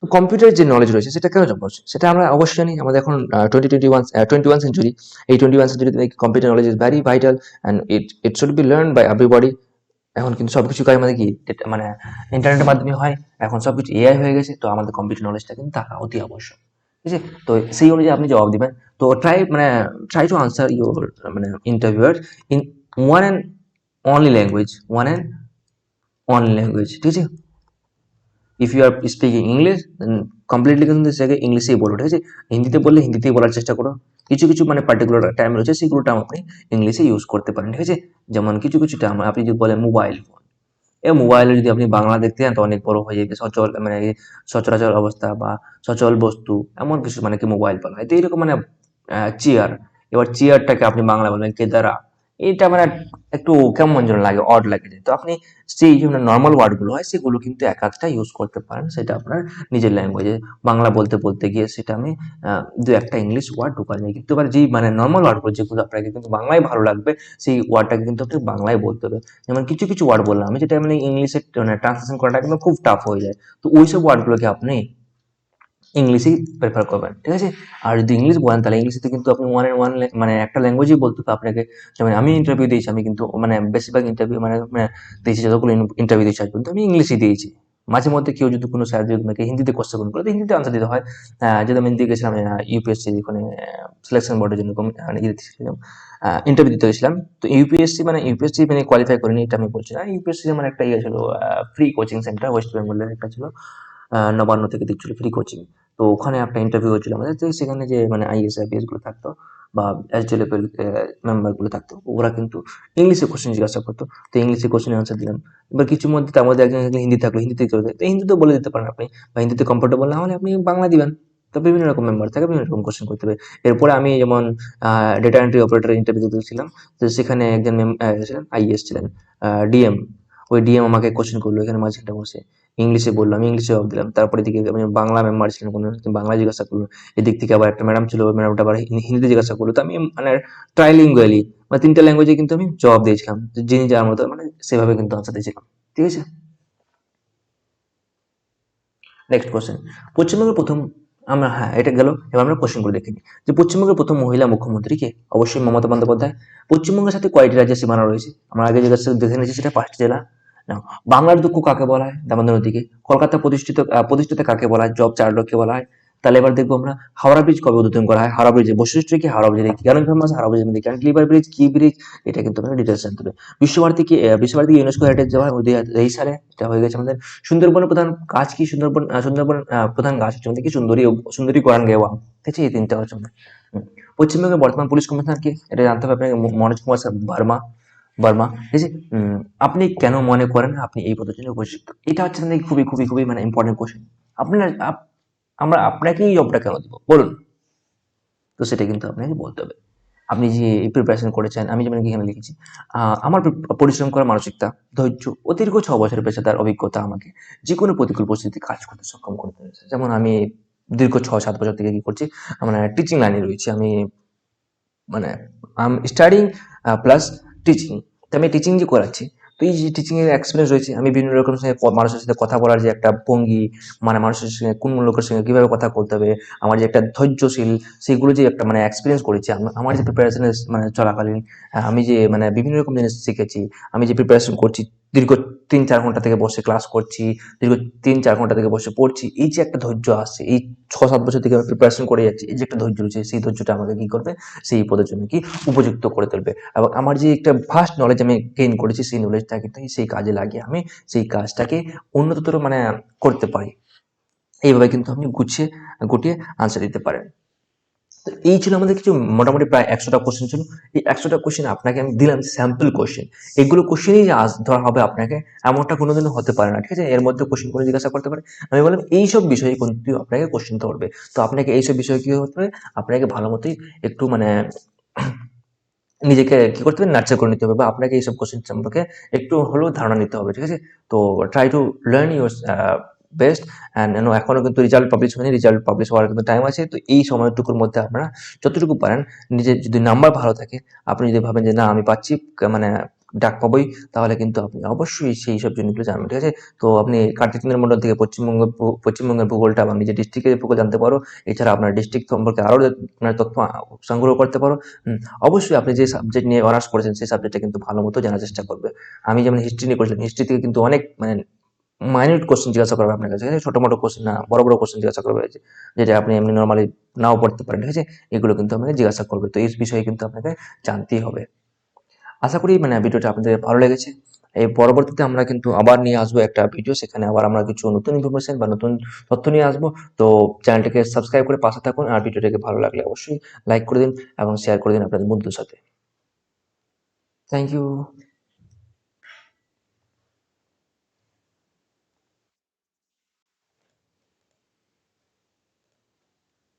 কম্পিউটারের যে নলেজ রয়েছে সেটা কেন জরুরি? সেটা আমরা অবশ্যই জানি, আমাদের এখন 21 সেঞ্চুরি, এই 21 সেঞ্চুরিতে computer knowledge is very vital and it should be learn by everybody. এখন কিন্তু সবকিছু কাজ কি ইন্টারনেটের মাধ্যমে হয়, এখন সবকিছু এআই হয়ে গেছে, তো আমাদের কম্পিউটার নলেজটা কিন্তু থাকা অতি আবশ্যক। ঠিক আছে? তো সেই অনুযায়ী আপনি জবাব দিবেন। তো try to answer your interviewer in one and only language, one and only language. ঠিক আছে? If you are speaking English, then completely কিন্তু সেটাকে ইংলিশেই বলো। ঠিক আছে? হিন্দিতে বললে হিন্দিতেই বলার চেষ্টা করো। কিছু কিছু পার্টিকুলার টাইম রয়েছে, সেগুলো টার্ম আপনি ইংলিশে ইউজ করতে পারেন। ঠিক আছে? যেমন কিছু কিছু টার্ম আপনি যদি বলেন মোবাইল ফোন, মোবাইলে যদি আপনি বাংলা দেখতে যান তো অনেক বড় হয়ে যাবে, সচরাচর অবস্থা বা সচল বস্তু, এমন কিছু কি মোবাইল বলা হয়। তো এইরকম চেয়ার, এবার চেয়ারটাকে আপনি বাংলা বলবেন কেদারা, এটা একটু কেমন যেন লাগে, অড লাগে। তো আপনি সেই যে নর্মাল ওয়ার্ড গুলো হয় সেগুলো কিন্তু এক আধটা ইউজ করতে পারেন, সেটা আপনার নিজের ল্যাঙ্গুয়েজে। বাংলা বলতে বলতে গিয়ে সেটা আমি দু একটা ইংলিশ ওয়ার্ড ঢোকা যায়, কিন্তু এবার যেই নর্মাল ওয়ার্ডগুলো যেগুলো আপনাকে কিন্তু বাংলায় ভালো লাগবে, সেই ওয়ার্ডটাকে কিন্তু আপনি বাংলায় বলতে হবে। যেমন কিছু কিছু ওয়ার্ড বললাম আমি, যেটা ইংলিশে ট্রান্সলেশন করাটা কিন্তু খুব টাফ হয়ে যায়, তো ওইসব ওয়ার্ডগুলোকে আপনি ইংলিশেই প্রেফার করবেন। ঠিক আছে? আর যদি ইংলিশ বলেন তাহলে ইংলিশে কিন্তু আপনি ওয়ান এন্ড ওয়ান একটা ল্যাঙ্গুয়েজই বলতে হবে আপনাকে। যেমন আমি ইন্টারভিউ দিয়েছি, আমি কিন্তু বেশিরভাগ ইন্টারভিউ দিয়েছি, যতগুলো ইন্টারভিউ দিয়েছি আজ পর্যন্ত আমি ইংলিশই দিয়েছি। মাঝে মধ্যে কেউ যদি কোনো স্যার যদি তোমাকে হিন্দিতে কোশ্চেন করে তো হিন্দিতে আনসার দিতে হয়। যেহেতু আমি হিন্দি গেছিলাম ইউপিএসসি ওখানে সিলেকশন বোর্ডের জন্য ইন্টারভিউ দিতে গেছিলাম। তো ইউপিএসসি মানে কোয়ালিফাই করিনি এটা আমি বলছি না। ইউপিএসসি আমার একটা ইয়ে ছিল, ফ্রি কোচিং সেন্টার ওয়েস্ট বেঙ্গলের একটা ছিল, নবান্ন থেকে দিচ্ছিল ফ্রি কোচিং। তো ওখানে একটা ইন্টারভিউ হচ্ছিল আমাদের, তো সেখানে যে মানে আইএস আইপিএস গুলো থাকতো বা এসডি লেভেল মেম্বার গুলো থাকতো, ওরা কিন্তু ইংলিশে কোশ্চেন জিজ্ঞাসা করতো। তো ইংলিশে কোশ্চেন আনসার দিলাম। এবার কিছু মধ্যে তার মধ্যে একজন হিন্দি থাকলো, হিন্দিতে কেউ তো হিন্দিতে বলে দিতে পারেন আপনি, বা হিন্দিতে কমফোর্টেবল না হলে আপনি বাংলা দিবেন। তো বিভিন্ন রকম মেম্বার থাকে, বিভিন্ন রকম কোশ্চেন করতে হবে। এরপরে আমি যেমন ডেটা এন্ট্রি অপারেটর ইন্টারভিউ দিয়েছিলাম, তো সেখানে একজন ছিলেন আইএস ছিলেন, ডিএম। ওই ডিএম আমাকে কোশ্চেন করলো এখানে মাঝখানটা বসে, ইংলিশে বললো, আমি ইংলিশে জবাব দিলাম। তারপরে এদিকে আমি বাংলা মেম্বার ছিলেন কোনো, বাংলা জিজ্ঞাসা করলো। এদিক থেকে আবার একটা ম্যাডাম ছিল, ওই ম্যাডামটা আবার হিন্দিতে জিজ্ঞাসা করলো। তো আমি মানে ট্রাইলিঙ্গুয়ালি মানে ৩ টা ল্যাঙ্গুয়েজে কিন্তু আমি জবাব দিয়েছিলাম। তো যিনি যার মতো মানে সেভাবে কিন্তু আনসার দিয়েছিলাম। ঠিক আছে? Next question. পশ্চিমবঙ্গের প্রথম, আমরা হ্যাঁ এটা গেল। এবার আমরা কোশ্চেনগুলো দেখে নিই। যে পশ্চিমবঙ্গের প্রথম মহিলা মুখ্যমন্ত্রী কে? অবশ্যই মমতা বন্দ্যোপাধ্যায়। পশ্চিমবঙ্গের সাথে কয়টি রাজ্যের সীমানা রয়েছে? আমরা আগে জিজ্ঞাসা দেখে নিয়েছি, সেটা 5টি জেলা। নাও, বাংলার দুঃখ কাকে বলা হয়? দামোদর নদীকে। কলকাতা প্রতিষ্ঠিত কাকে বলা হয়? জব চার্লককে বলা হয়। তাহলে এবার দেখবো আমরা হাওড়া ব্রিজ কবে উদ্বোধন করা হয়? হাওড়া ব্রিজের বৈশিষ্ট্য কি? হাওড়া ব্রিজের কেন ফেমাস? হাওড়া ব্রিজের মধ্যে ক্যান্টিলিভার ব্রিজ কি ব্রিজ? এটা কিন্তু আমরা ডিটেলস জানতে হবে। বিশ্বভারতী ইউনেস্কো হেরিটেজ দেওয়া হয় 2023 সালে, এটা হয়ে গেছে আমাদের। সুন্দরবনের প্রধান গাছ কি? সুন্দরবন প্রধান গাছ হচ্ছে আমাদের কি? সুন্দরী গরান গেওয়া। ঠিক আছে? এই 3টা হচ্ছে আমাদের। পশ্চিমবঙ্গের বর্তমান পুলিশ কমিশনার কে? এটা জানতে হবে আপনাকে, মনোজ কুমার ভার্মা। বর্মা। ঠিক আছে? আপনি কেন মনে করেন আপনি এই পদের জন্য উপযুক্ত? এটা হচ্ছে মানে খুবই খুবই খুবই মানে ইম্পর্টেন্ট কোশ্চেন। আপনার আমরা আপনাকে এই জবটা কেন দিব বলুন? তো সেটা কিন্তু আপনাকে বলতে হবে। আপনি যে প্রিপারেশন করেছেন, আমি যেমন এখানে লিখেছি, আমার পরিশ্রম করার মানসিকতা, ধৈর্য ও দীর্ঘ 6 বছরের পেশাদার অভিজ্ঞতা আমাকে যে কোনো প্রতিকূল পরিস্থিতিতে কাজ করতে সক্ষম করে তুলেছে। যেমন আমি দীর্ঘ 6-7 বছর থেকে কি করছি, মানে টিচিং লাইনে রয়েছি আমি, মানে স্টাডিং প্লাস টিচিং। তো আমি টিচিং যে করাচ্ছি, তো এই যে টিচিং এর এক্সপিরিয়েন্স রয়েছে, আমি বিভিন্ন রকম সঙ্গে মানুষের সাথে কথা বলার যে একটা ভঙ্গি, মানে মানুষের সঙ্গে কোন লোকের সঙ্গে কিভাবে কথা বলতে হবে, আমার যে একটা ধৈর্যশীল, সেগুলো যে একটা মানে এক্সপিরিয়েন্স করেছি আমার যে প্রিপারেশনের মানে চলাকালীন, আমি যে মানে বিভিন্ন রকম জিনিস শিখেছি। আমি যে প্রিপারেশন করছি, দীর্ঘ 3-4 ঘন্টা থেকে বসে ক্লাস করছি, দীর্ঘ 3-4 ঘন্টা থেকে বসে পড়ছি, এই যে একটা ধৈর্য আসছে, এই 6-7 বছর থেকে আমি প্রিপারেশন করে যাচ্ছি, এই যে একটা ধৈর্য রয়েছে, সেই ধৈর্যটা আমাকে কি করবে, সেই পদের জন্য কি উপযুক্ত করে তুলবে। এবং আমার যে একটা ভাস্ট নলেজ আমি গেইন করেছি, সেই নলেজটা কিন্তু সেই কাজে লাগিয়ে আমি সেই কাজটাকে উন্নততর মানে করতে পারি। এইভাবে কিন্তু আপনি গুটিয়ে আনসার দিতে পারেন। তো এই ছিল আমাদের কিছু মোটামুটি প্রায় 100টা কোশ্চেন ছিল। এই 100টা কোশ্চেন আপনাকে আমি দিলাম স্যাম্পল কোশ্চেন। এগুলো কোশ্চেনই যে আজ ধরা হবে আপনাকে, এমনটা কোনোদিনও হতে পারে না। ঠিক আছে? এর মধ্যে কোশ্চেন করে জিজ্ঞাসা করতে পারে। আমি বললাম এইসব বিষয়ে কিন্তু আপনাকে কোশ্চেন ধরবে। তো আপনাকে এইসব বিষয়ে কি করতে হবে, আপনাকে ভালো মতোই একটু মানে নিজেকে কি করতে হবে, নার্চার করে নিতে হবে, বা আপনাকে এইসব কোশ্চেন সম্পর্কে একটু হলেও ধারণা নিতে হবে। ঠিক আছে? তো try to learn your best. And এখনো কিন্তু রেজাল্ট পাবলিশ হয়নি, রেজাল্ট পাবলিশ হওয়ার কিন্তু টাইম আছে। তো এই সময়টুকুর মধ্যে আপনারা যতটুকু পারেন, নিজের যদি নাম্বার ভালো থাকে, আপনি যদি ভাবেন যে না আমি পাচ্ছি, মানে ডাক পাবোই, তাহলে কিন্তু আপনি অবশ্যই সেই সব জিনিসগুলো জানবেন। ঠিক আছে? তো আপনি কার্তিক চন্দ্র মন্ডল থেকে পশ্চিমবঙ্গের ভূগোলটা বা নিজের ডিস্ট্রিক্টের ভূগোল জানতে পারো। এছাড়া আপনার ডিস্ট্রিক্ট সম্পর্কে আরো মানে তথ্য সংগ্রহ করতে পারো। অবশ্যই আপনি যে সাবজেক্ট নিয়ে অনার্স করেছেন সেই সাবজেক্টটা কিন্তু ভালো মতো জানার চেষ্টা করবে। আমি যেমন হিস্ট্রি নিয়ে করেছিলাম, হিস্ট্রি থেকে কিন্তু অনেক মানে মাইনিউট কোশ্চেন জিজ্ঞাসা করবে আপনার কাছে। ঠিক আছে? ছোট মোটো কোশ্চেন না, বড় বড় কোশ্চেন জিজ্ঞাসা করবে, যেটা আপনি এমনি নর্মালি নাও পড়তে পারেন। ঠিক আছে? এগুলো কিন্তু আপনাকে জিজ্ঞাসা করবে। তো এই বিষয়ে কিন্তু আপনাকে জানতেই হবে। আশা করি মানে ভিডিওটা আপনাদের ভালো লেগেছে। এই পরবর্তীতে আমরা কিন্তু আবার নিয়ে আসবো একটা ভিডিও, সেখানে আবার আমরা কিছু নতুন ইনফরমেশন বা নতুন তথ্য নিয়ে আসবো। তো চ্যানেলটিকে সাবস্ক্রাইব করে পাশে থাকুন, আর ভিডিওটাকে ভালো লাগলে অবশ্যই লাইক করে দিন এবং শেয়ার করে দিন আপনাদের বন্ধুদের সাথে। Thank you.